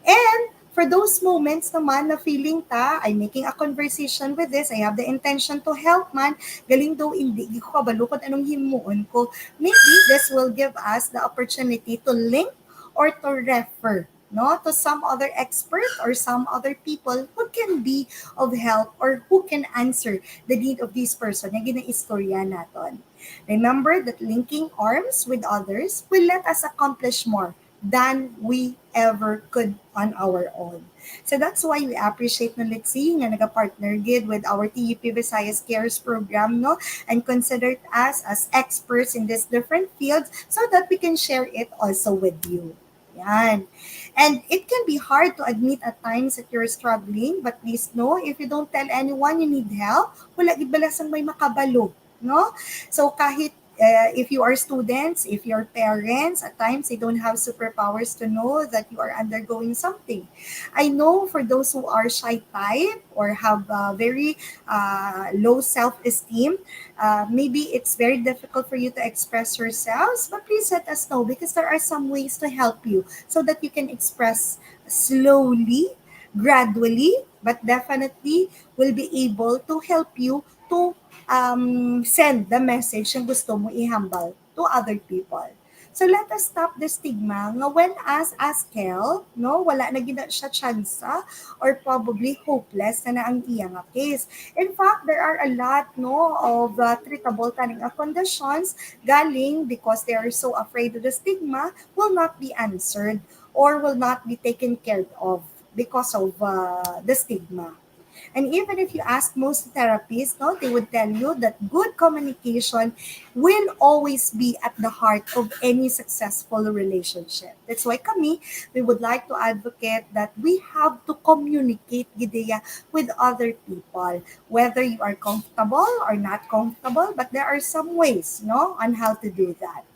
C: And for those moments naman na feeling ta, I'm making a conversation with this, I have the intention to help man, galing daw hindi, di ko kabalukod anong himuon ko, maybe this will give us the opportunity to link or to refer no to some other expert or some other people who can be of help or who can answer the need of this person na ginaistorya naton. Remember that linking arms with others will let us accomplish more than we ever could on our own. So that's why we appreciate NOLITC nga nag-partner gid with our TUP Visayas Cares program no and considered us as experts in these different fields so that we can share it also with you. Yan. And it can be hard to admit at times that you're struggling, but please know if you don't tell anyone you need help, wala gid balasang may makabalo, no? So kahit if you are students, if you're parents, at times they don't have superpowers to know that you are undergoing something. I know for those who are shy type or have very low self-esteem, maybe it's very difficult for you to express yourselves, but please let us know because there are some ways to help you so that you can express slowly, gradually, but definitely will be able to help you to send the message na gusto mo ihambal to other people. So let us stop the stigma nga when as help, no, wala na gina siya tsansa or probably hopeless na ang iya nga case. In fact, there are a lot no of treatable taning conditions galing because they are so afraid of the stigma will not be answered or will not be taken care of because of the stigma. And even if you ask most therapists, no, they would tell you that good communication will always be at the heart of any successful relationship. That's why kami, we would like to advocate that we have to communicate gideya with other people, whether you are comfortable or not comfortable, but there are some ways, no, on how to do that.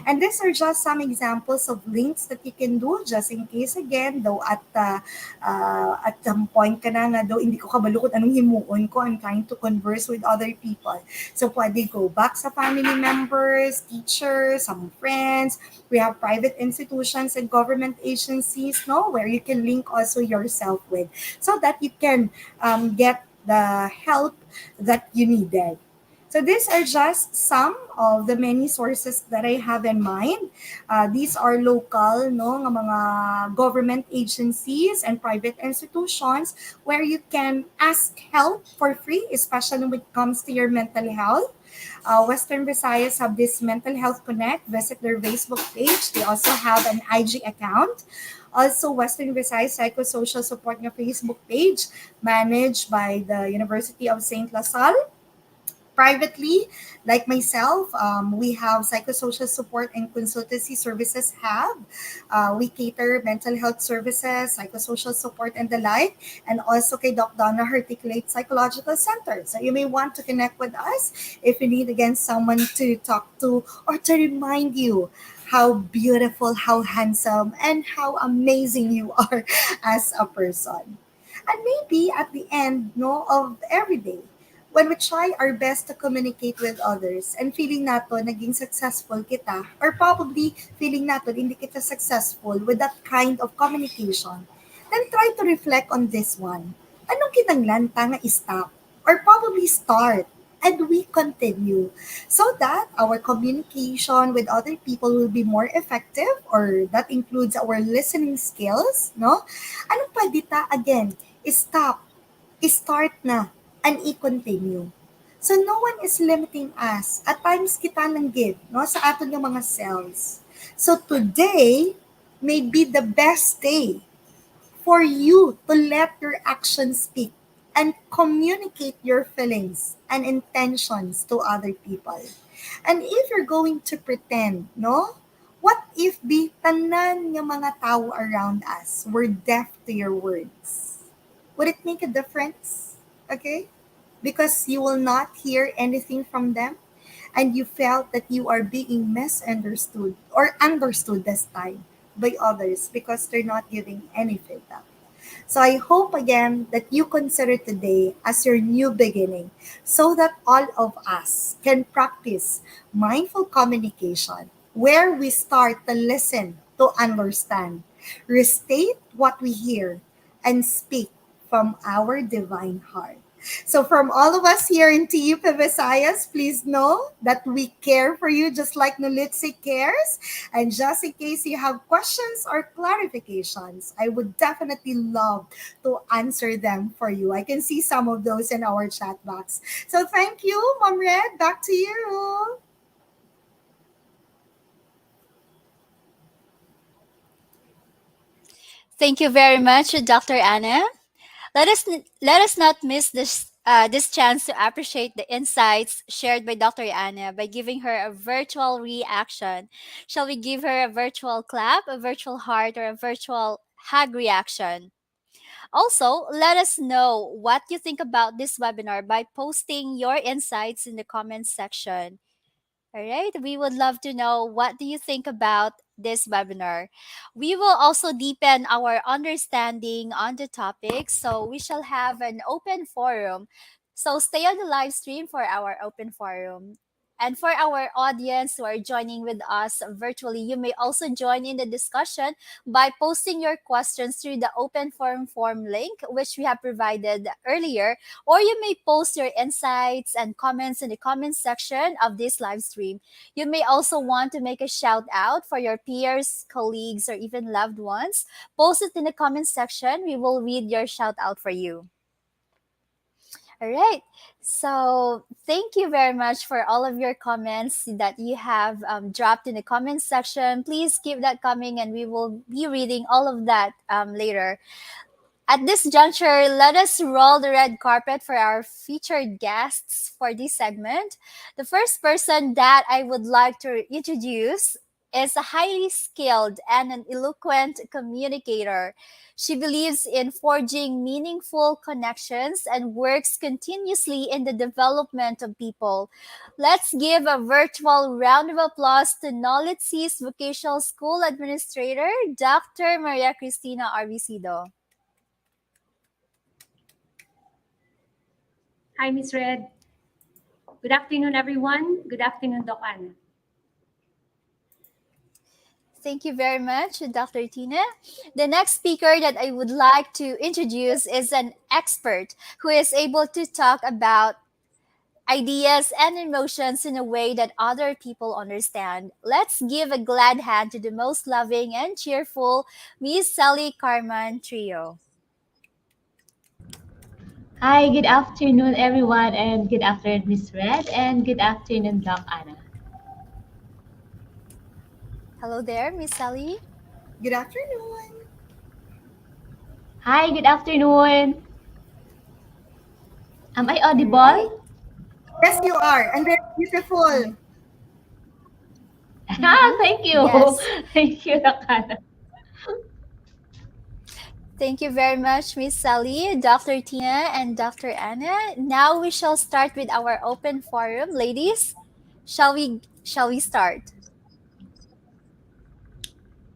C: And these are just some examples of links that you can do just in case again, though at some point ka na nga daw, hindi ko kabalukot anong himuon ko, I'm trying to converse with other people. So pwede go back sa family members, teachers, some friends. We have private institutions and government agencies, no, where you can link also yourself with so that you can get the help that you needed. So these are just some of the many sources that I have in mind. These are local, no, nga mga government agencies and private institutions where you can ask help for free, especially when it comes to your mental health. Western Visayas have this Mental Health Connect. Visit their Facebook page. They also have an IG account. Also, Western Visayas Psychosocial Support nga Facebook page managed by the University of St. La Salle. Privately, like myself, we have psychosocial support and consultancy services have. We cater mental health services, psychosocial support, and the like. And also kay Doc Donna Hearticulate Psychological Center. So you may want to connect with us if you need, again, someone to talk to or to remind you how beautiful, how handsome, and how amazing you are as a person. And maybe at the end, no, of every day, when we try our best to communicate with others and feeling nato naging successful kita or probably feeling nato hindi kita successful with that kind of communication, then try to reflect on this one. Anong kinanglan ta nga stop or probably start and we continue so that our communication with other people will be more effective, or that includes our listening skills, no? Anong pwede ta again? Stop, start na, and i-continue. So no one is limiting us. At times kita lang give, no, sa aton nga mga selves. So today may be the best day for you to let your actions speak and communicate your feelings and intentions to other people. And if you're going to pretend, no? What if the tanan ng mga tao around us were deaf to your words? Would it make a difference? Okay? Because you will not hear anything from them and you felt that you are being misunderstood or understood this time by others because they're not giving any feedback. So I hope again that you consider today as your new beginning so that all of us can practice mindful communication where we start to listen to understand, restate what we hear, and speak from our divine heart. So, from all of us here in TUP Visayas, please know that we care for you just like NOLITC Cares. And just in case you have questions or clarifications, I would definitely love to answer them for you. I can see some of those in our chat box. So, thank you, Mom Red. Back to you.
A: Thank you very much, Dr. Anna. Let us not miss this chance to appreciate the insights shared by Dr. Anna by giving her a virtual reaction. Shall we give her a virtual clap, a virtual heart, or a virtual hug reaction? Also, let us know what you think about this webinar by posting your insights in the comments section. All right, we would love to know what do you think about this webinar. We will also deepen our understanding on the topic, so we shall have an open forum. So stay on the live stream for our open forum. And for our audience who are joining with us virtually, you may also join in the discussion by posting your questions through the open forum form link, which we have provided earlier, or you may post your insights and comments in the comments section of this live stream. You may also want to make a shout out for your peers, colleagues, or even loved ones. Post it in the comments section. We will read your shout out for you. All right. So thank you very much for all of your comments that you have dropped in the comments section. Please keep that coming, and we will be reading all of that later. At this juncture, let us roll the red carpet for our featured guests for this segment. The first person that I would like to introduce is a highly skilled and an eloquent communicator. She believes in forging meaningful connections and works continuously in the development of people. Let's give a virtual round of applause to NOLITC's Vocational School Administrator, Dr. Maria Cristina Arvisido.
D: Hi, Miss Red. Good afternoon, everyone. Good afternoon, Doc Anna.
A: Thank you very much, Dr. Tina. The next speaker that I would like to introduce is an expert who is able to talk about ideas and emotions in a way that other people understand. Let's give a glad hand to the most loving and cheerful Miss Sally Carman Trio.
B: Hi, good afternoon, everyone, and good afternoon, Miss Red, and good afternoon, Doc Anna.
A: Hello there, Miss Sally.
C: Good afternoon.
B: Hi, good afternoon. Am I
A: All right.
B: audible?
C: Yes, you are. And very beautiful.
B: Ah,
A: Mm-hmm.
B: thank you.
A: Yes.
B: Thank you, Lakana.
A: Thank you very much, Miss Sally, Dr. Tina, and Dr. Anna. Now we shall start with our open forum. Ladies, shall we start?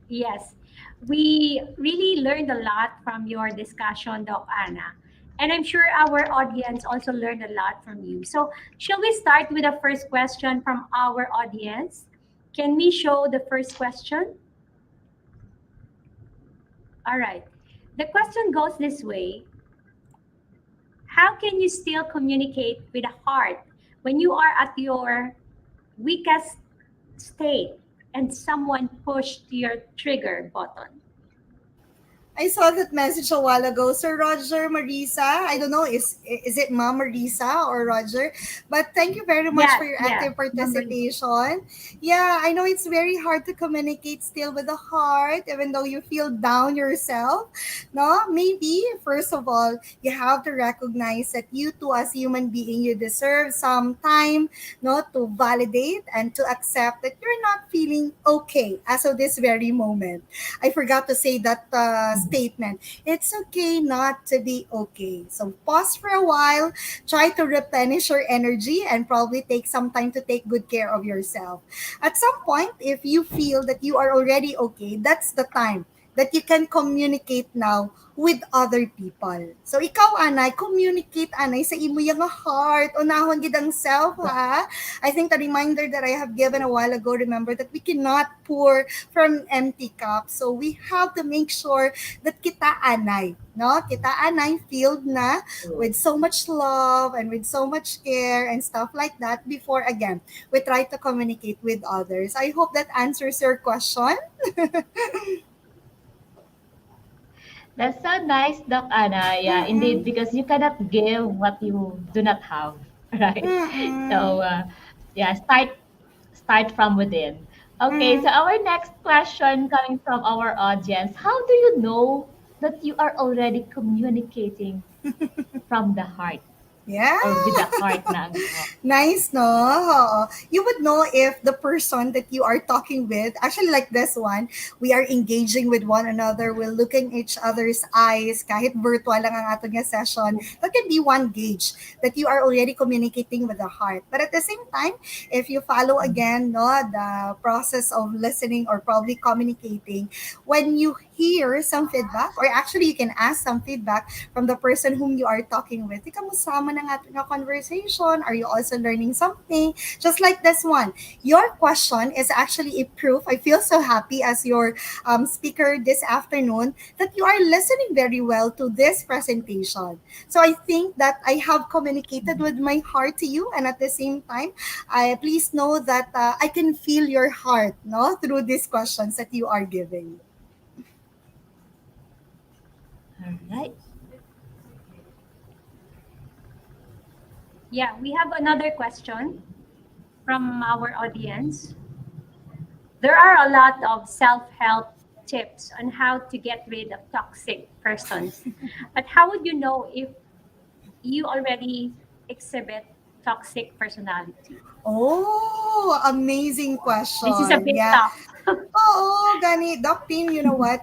D: Yes, we really learned a lot from your discussion, Doc Anna. And I'm sure our audience also learned a lot from you. So, shall we start with the first question from our audience? Can we show the first question? All right. The question goes this way: how can you still communicate with the heart when you are at your weakest state and someone pushed your trigger button?
C: I saw that message a while ago. Sir Roger, Marisa, I don't know, is it Mom Marisa or Roger? But thank you very much
D: Yes,
C: for your
D: yes.
C: active
D: Number.
C: participation. Yeah, I know it's very hard to communicate still with the heart, even though you feel down yourself. No, maybe first of all, you have to recognize that you too, as human being, you deserve some time, no, to validate and to accept that you're not feeling okay as of this very moment. I forgot to say that statement. It's okay not to be okay. So pause for a while, try to replenish your energy, and probably take some time to take good care of yourself. At some point, if you feel that you are already okay, that's the time that you can communicate now with other people. So ikaw, Anay, communicate, Anay, sa imo yung heart. Unahon gid ang self, ha? I think the reminder that I have given a while ago, remember that we cannot pour from empty cup. So we have to make sure that kita, Anay, no? Kita, Anay, filled na with so much love and with so much care and stuff like that before, again, we try to communicate with others. I hope that answers your question.
B: That's so nice, Doc Anna. Yeah, indeed,
C: Mm-mm.
B: because you cannot give what you do not have, right?
C: Mm-mm.
B: So, yeah, start from within. Okay, so
C: Mm.
B: our next question coming from our audience: how do you know that you are already communicating from the heart
C: Yeah.
B: or with the heart na ang tawag?
C: Nice, no? Oo. You would know if the person that you are talking with, actually like this one, we are engaging with one another, we're looking each other's eyes, kahit virtual lang ang ato nga session, that can be one gauge that you are already communicating with the heart. But at the same time, if you follow again, no, the process of listening or probably communicating, when you hear some feedback, or actually you can ask some feedback from the person whom you are talking with. Ikaw musama ng ating nga conversation. Are you also learning something? Just like this one. Your question is actually a proof. I feel so happy as your speaker this afternoon that you are listening very well to this presentation. So I think that I have communicated with my heart to you, and at the same time, I please know that I can feel your heart, no, through these questions that you are giving.
B: All right.
D: Yeah, we have another question from our audience. There are a lot of self-help tips on how to get rid of toxic persons. But how would you know if you already exhibit toxic personality?
C: Oh, amazing
D: This is a
C: question.
D: big
C: Yeah.
D: talk.
C: Oo, gani. Doc Tim, you know what?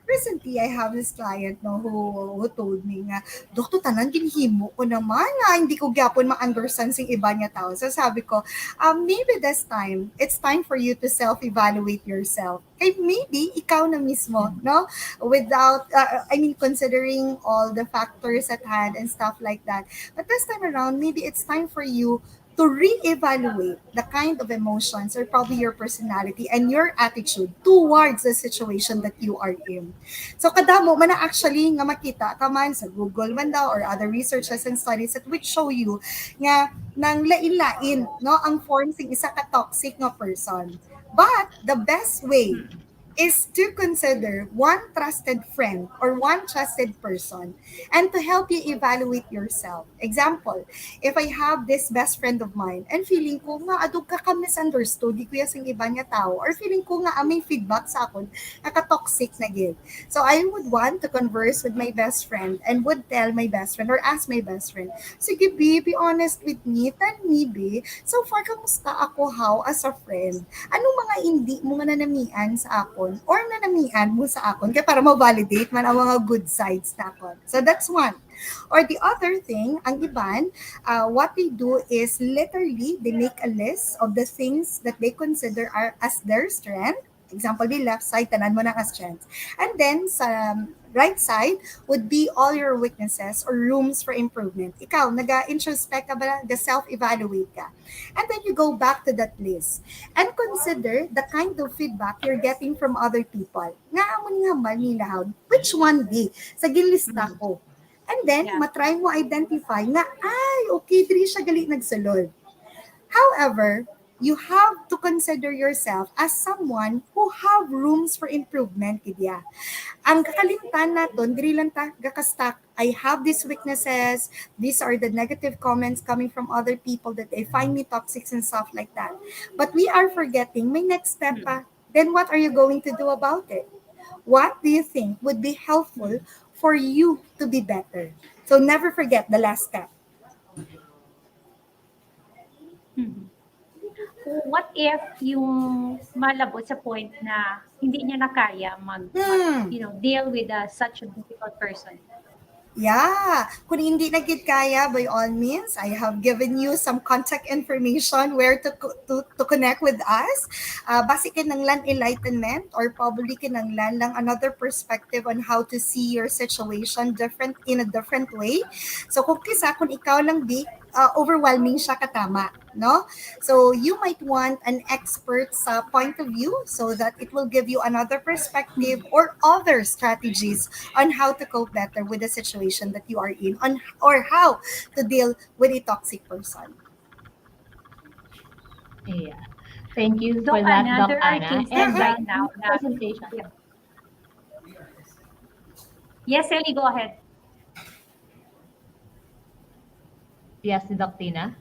C: Recently, I have this client, no, who told me nga, Dokto, tanan, ginhimo ko naman, hindi ko gyapon ma-understand sing iba niya tao. So sabi ko, maybe this time, it's time for you to self-evaluate yourself. Kay maybe, ikaw na mismo, no? Without, I mean, considering all the factors at hand and stuff like that. But this time around, maybe it's time for you to reevaluate the kind of emotions or probably your personality and your attitude towards the situation that you are in. So kadamo man na actually nga makita ka man sa Google man daw or other researches and studies that which show you nga nang lain-lain no ang form sing isa ka toxic nga person. But the best way
D: Hmm.
C: is to consider one trusted friend or one trusted person and to help you evaluate yourself. Example, if I have this best friend of mine and feeling ko nga adug ka misunderstood, di ko yung iba niya tao, or feeling ko nga may feedback sa akon, naka-toxic na gid. So I would want to converse with my best friend and would tell my best friend or ask my best friend, sige B, be honest with me, tell me B, so far kamusta ako how as a friend? Anong mga hindi mo nga nanamian sa akon or nanamian mo sa akon kaya para ma-validate man ang mga good sides na akon. So that's one. Or the other thing, ang iban, what they do is literally they make a list of the things that they consider are as their strength. Example, the left side, tanan mo na as strengths. And then sa right side would be all your weaknesses or rooms for improvement. Ikaw, nag-introspect ka ba? Self-evaluate ka. And then you go back to that list and consider the kind of feedback you're getting from other people. Nga amon nga malilahod, which one di? Sa gilista ko. And then,
D: Yeah.
C: matry mo identify nga, ay, okay, diri siya gali nagsulod. However, you have to consider yourself as someone who have rooms for improvement, kidya. Ang kakalimtan naton, diri lang ta gakastak, I have these weaknesses, these are the negative comments coming from other people that they find me toxic and stuff like that. But we are forgetting, may next step pa. Then what are you going to do about it? What do you think would be helpful for you to be better? So never forget the last step.
D: What if yung malabot sa point na hindi niya na kaya deal with such a difficult person?
C: Yeah, kung hindi na gid kaya, by all means, I have given you some contact information where to connect with us. Basi kinanglan enlightenment or probably kinanglan lang another perspective on how to see your situation different in a different way. So kung kisa kung ikaw lang di overwhelming siya katama, no? So you might want an expert's point of view so that it will give you another perspective or other strategies on how to cope better with the situation that you are in on or how to deal with a toxic person.
B: Yeah. Thank you
D: Doc
B: for that,
D: Anna,
B: Doc
D: there are
B: Anna.
D: cases
B: And
D: right now that
B: presentation.
D: Yes, Ellie, go ahead.
B: Yes, Doc Tina.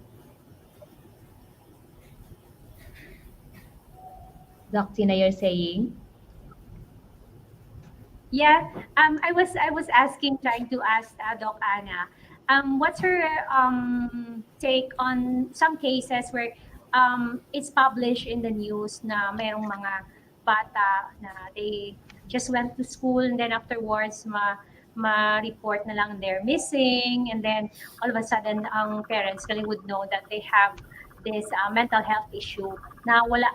B: Doc Tina, you're saying?
D: Yeah, I was trying to ask Doc Anna, what's her take on some cases where it's published in the news na mayroong mga bata na they just went to school and then afterwards ma-report na lang they're missing, and then all of a sudden ang parents kali would know that they have this mental health issue na wala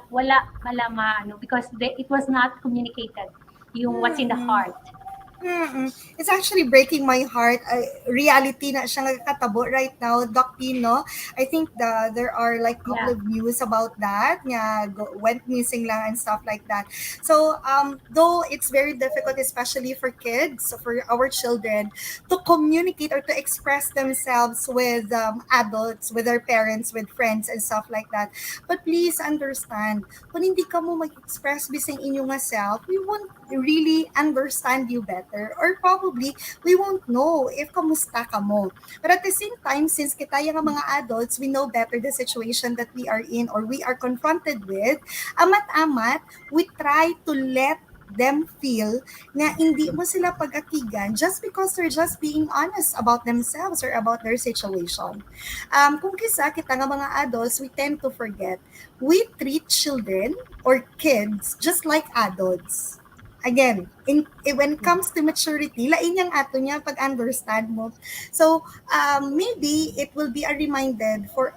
D: because it was not communicated yung what's in the heart.
C: It's actually breaking my heart. Reality na siya nagkatabo right now, Doc Pino. I think there are like couple
D: Yeah.
C: of news about that. Went missing lang and stuff like that. So though it's very difficult, especially for kids, for our children, to communicate or to express themselves with adults, with their parents, with friends and stuff like that. But please understand, kung hindi ka mo mag-express bising inyo nga self, we won't really understand you better, or probably we won't know if kamusta ka mo. But at the same time, since kita yung mga adults, we know better the situation that we are in or we are confronted with, amat-amat, we try to let them feel na hindi mo sila pag-akigan just because they're just being honest about themselves or about their situation. Kung kisa kita nga mga adults, we tend to forget. We treat children or kids just like adults. Again, when it comes to maturity, lain yung ato niya pag-understand mo. So, maybe it will be a reminder for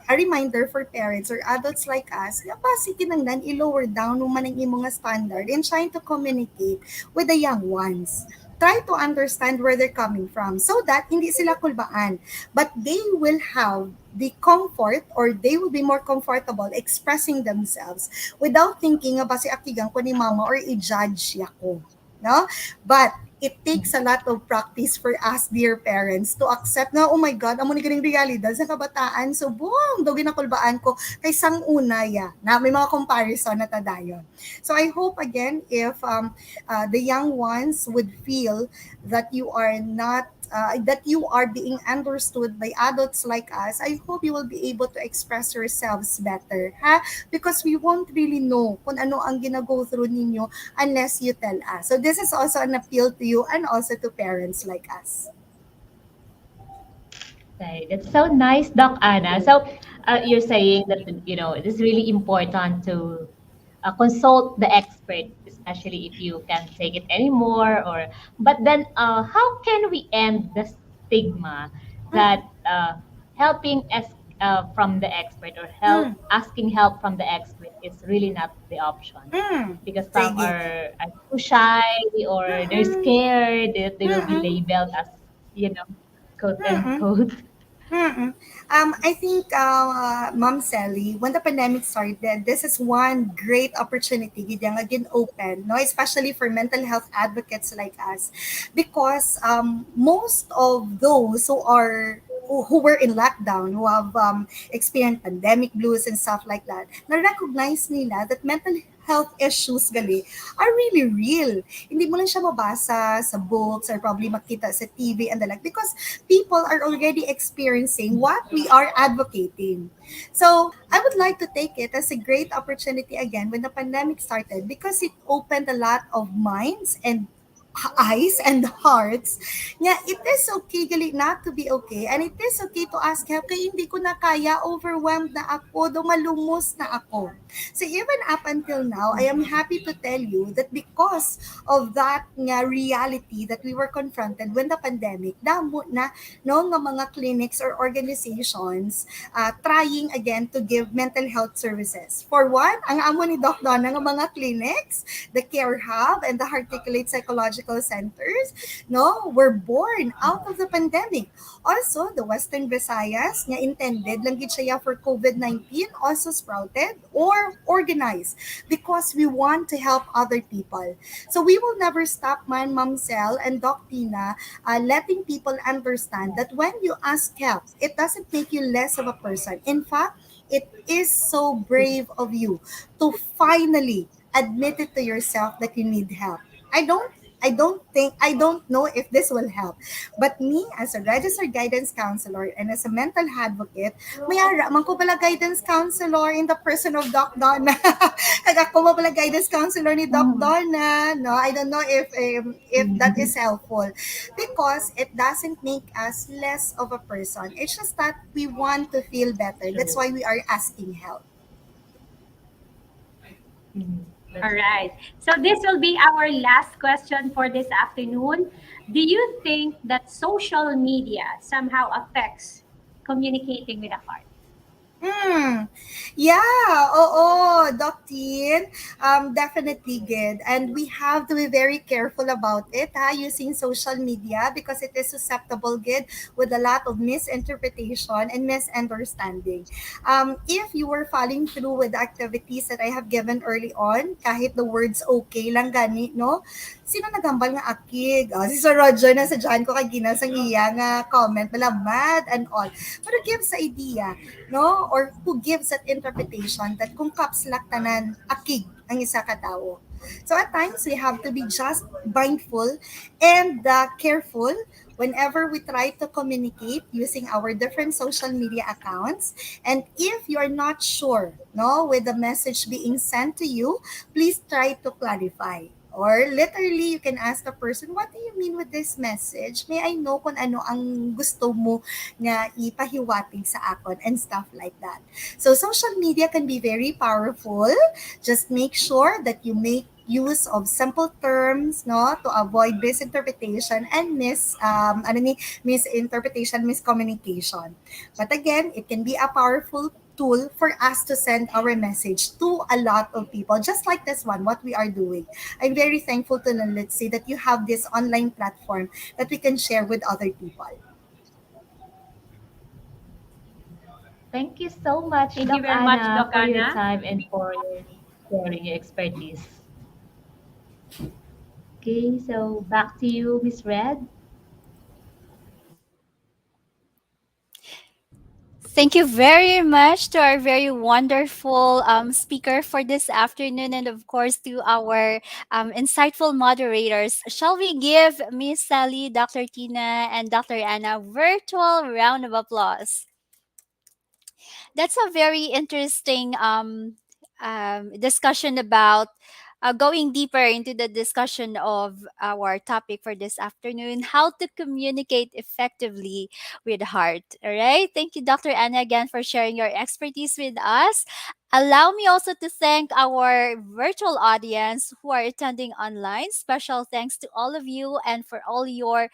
C: parents or adults like us, na basi kinanglan i-lower down man ang imong standard in trying to communicate with the young ones. Try to understand where they're coming from so that hindi sila kulbaan, but they will have the comfort or they will be more comfortable expressing themselves without thinking nga basi akigang ko ni mama or i-judge siya ko. No? But it takes a lot of practice for us, dear parents, to accept na, oh my God, amo ni ganing realidad sa kabataan. So, buong, daw ginakulbaan ko, kay sang unaya, na may mga comparison na tadayon. So, I hope, again, if the young ones would feel that you are not that you are being understood by adults like us, I hope you will be able to express yourselves better, ha? Because we won't really know kung ano ang gina-go through ninyo unless you tell us. So this is also an appeal to you and also to parents like us.
B: Right. That's so nice, Doc Anna. So you're saying that it is really important to consult the expert, especially if you can't take it anymore. Or but then, how can we end the stigma that helping from the expert or
C: Mm.
B: asking help from the expert is really not the option? Because some
C: Sige.
B: are too shy or they're
C: Mm-mm.
B: scared that they will be
C: Mm-mm.
B: labeled as quote
C: Mm-mm.
B: unquote.
C: Mm-mm. I think, Mom Sally, when the pandemic started, this is one great opportunity gid again open, no, especially for mental health advocates like us, because most of those who were in lockdown, who have experienced pandemic blues and stuff like that, na-recognize nila that mental health issues gali are really real. Hindi mo lang siya mabasa sa books or probably makita sa TV and the like, because people are already experiencing what we are advocating. So I would like to take it as a great opportunity again when the pandemic started, because it opened a lot of minds and eyes and hearts. Yeah, it is okay gali not to be okay, and it is okay to ask help kay hindi ko na kaya, overwhelmed na ako, dumalumos na ako. So even up until now, I am happy to tell you that because of that nga reality that we were confronted when the pandemic, damo na no nga mga clinics or organizations trying again to give mental health services. For one, ang amo ni Doc Donna nga mga clinics, the Care Hub and the Hearticulate Psychological Centers, no, were born out of the pandemic. Also, the Western Visayas, nga intended lang gid siya for COVID-19, also sprouted or organized because we want to help other people. So we will never stop, man, Ma'am Sel and Doc Tina, letting people understand that when you ask help, it doesn't make you less of a person. In fact, it is so brave of you to finally admit it to yourself that you need help. I don't know if this will help. But me, as a registered guidance counselor and as a mental advocate, mayara man ko pala guidance counselor in the person of Doc Donna. Kag ako mo pala guidance counselor ni Doc Donna. No, I don't know if that is helpful, because it doesn't make us less of a person. It's just that we want to feel better. That's why we are asking help.
D: All right. So this will be our last question for this afternoon. Do you think that social media somehow affects communicating with the heart?
C: Yeah, oo, Doc Tin, definitely good. And we have to be very careful about it, using social media, because it is susceptible, good, with a lot of misinterpretation and misunderstanding. If you were following through with the activities that I have given early on, kahit the words okay lang gani, no? Sino nagambal nga akig? Si Sir Roger na sa dyan ko kay ginasang iya nga comment, malabad and all. Pero gives idea, no? Or who gives that interpretation that kung caps lock tanan akig ang isa ka tao. So at times we have to be just mindful and careful whenever we try to communicate using our different social media accounts. And if you are not sure, no, with the message being sent to you, please try to clarify. Or literally, you can ask the person, what do you mean with this message? May I know kung ano ang gusto mo nga ipahiwatig sa akon and stuff like that. So social media can be very powerful. Just make sure that you make use of simple terms, no, to avoid misinterpretation and misinterpretation, miscommunication. But again, it can be a powerful tool for us to send our message to a lot of people, just like this one, what we are doing. I'm very thankful to NOLITC that you have this online platform that we can share with other people.
B: Thank you so much,
D: Thank you
B: Doc
D: very much,
B: Anna,
D: Doc
B: for your
D: Anna.
B: time and for sharing your expertise. Okay, so back to you, Miss Red.
A: Thank you very much to our very wonderful speaker for this afternoon, and of course to our insightful moderators. Shall we give Miss Sally, Dr. Tina, and Dr. Anna virtual round of applause? That's a very interesting discussion about going deeper into the discussion of our topic for this afternoon, how to communicate effectively with heart. All right. Thank you, Dr. Anna, again for sharing your expertise with us. Allow me also to thank our virtual audience who are attending online. Special thanks to all of you and for all your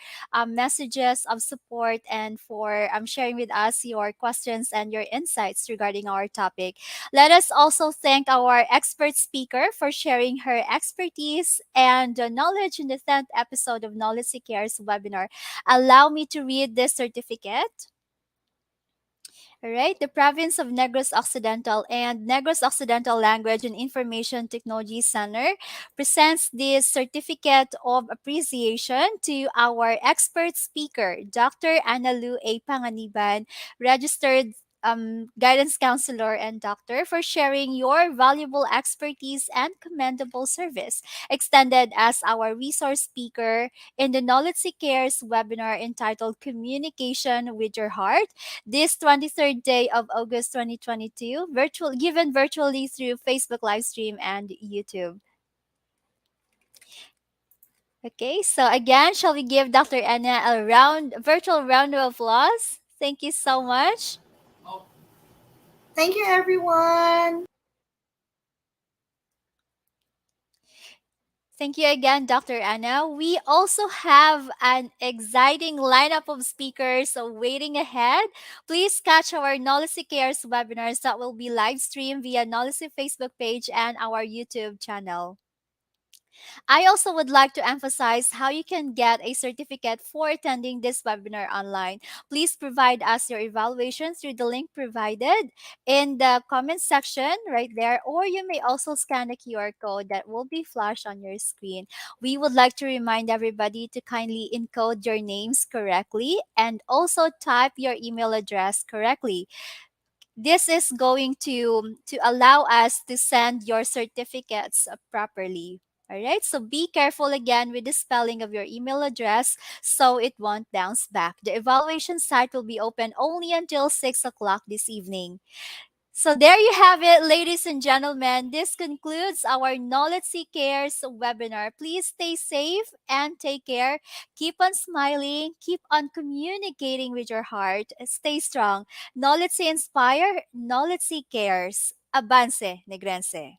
A: messages of support and for sharing with us your questions and your insights regarding our topic. Let us also thank our expert speaker for sharing her expertise and knowledge in the 10th episode of NOLITC Cares webinar. Allow me to read this certificate. All right, the province of Negros Occidental and Negros Occidental Language and Information Technology Center presents this certificate of appreciation to our expert speaker, Dr. Analu A. Panganiban, registered guidance counselor and doctor, for sharing your valuable expertise and commendable service, extended as our resource speaker in the NOLITC Cares webinar entitled Communication with Your Heart, this 23rd day of August 2022, given virtually through Facebook live stream and YouTube. Okay, so again, shall we give Dr. Anna a virtual round of applause? Thank you so much.
C: Thank you, everyone.
A: Thank you again, Dr. Anna. We also have an exciting lineup of speakers waiting ahead. Please catch our NOLITC Cares webinars that will be live streamed via NOLITC Facebook page and our YouTube channel. I also would like to emphasize how you can get a certificate for attending this webinar online. Please provide us your evaluation through the link provided in the comment section right there, or you may also scan the QR code that will be flashed on your screen. We would like to remind everybody to kindly encode your names correctly and also type your email address correctly. This is going to allow us to send your certificates properly. All right, so be careful again with the spelling of your email address so it won't bounce back. The evaluation site will be open only until 6 o'clock this evening. So there you have it, ladies and gentlemen. This concludes our NOLITC Cares webinar. Please stay safe and take care. Keep on smiling. Keep on communicating with your heart. Stay strong. NOLITC Inspire, NOLITC Cares. Avance, Negrense.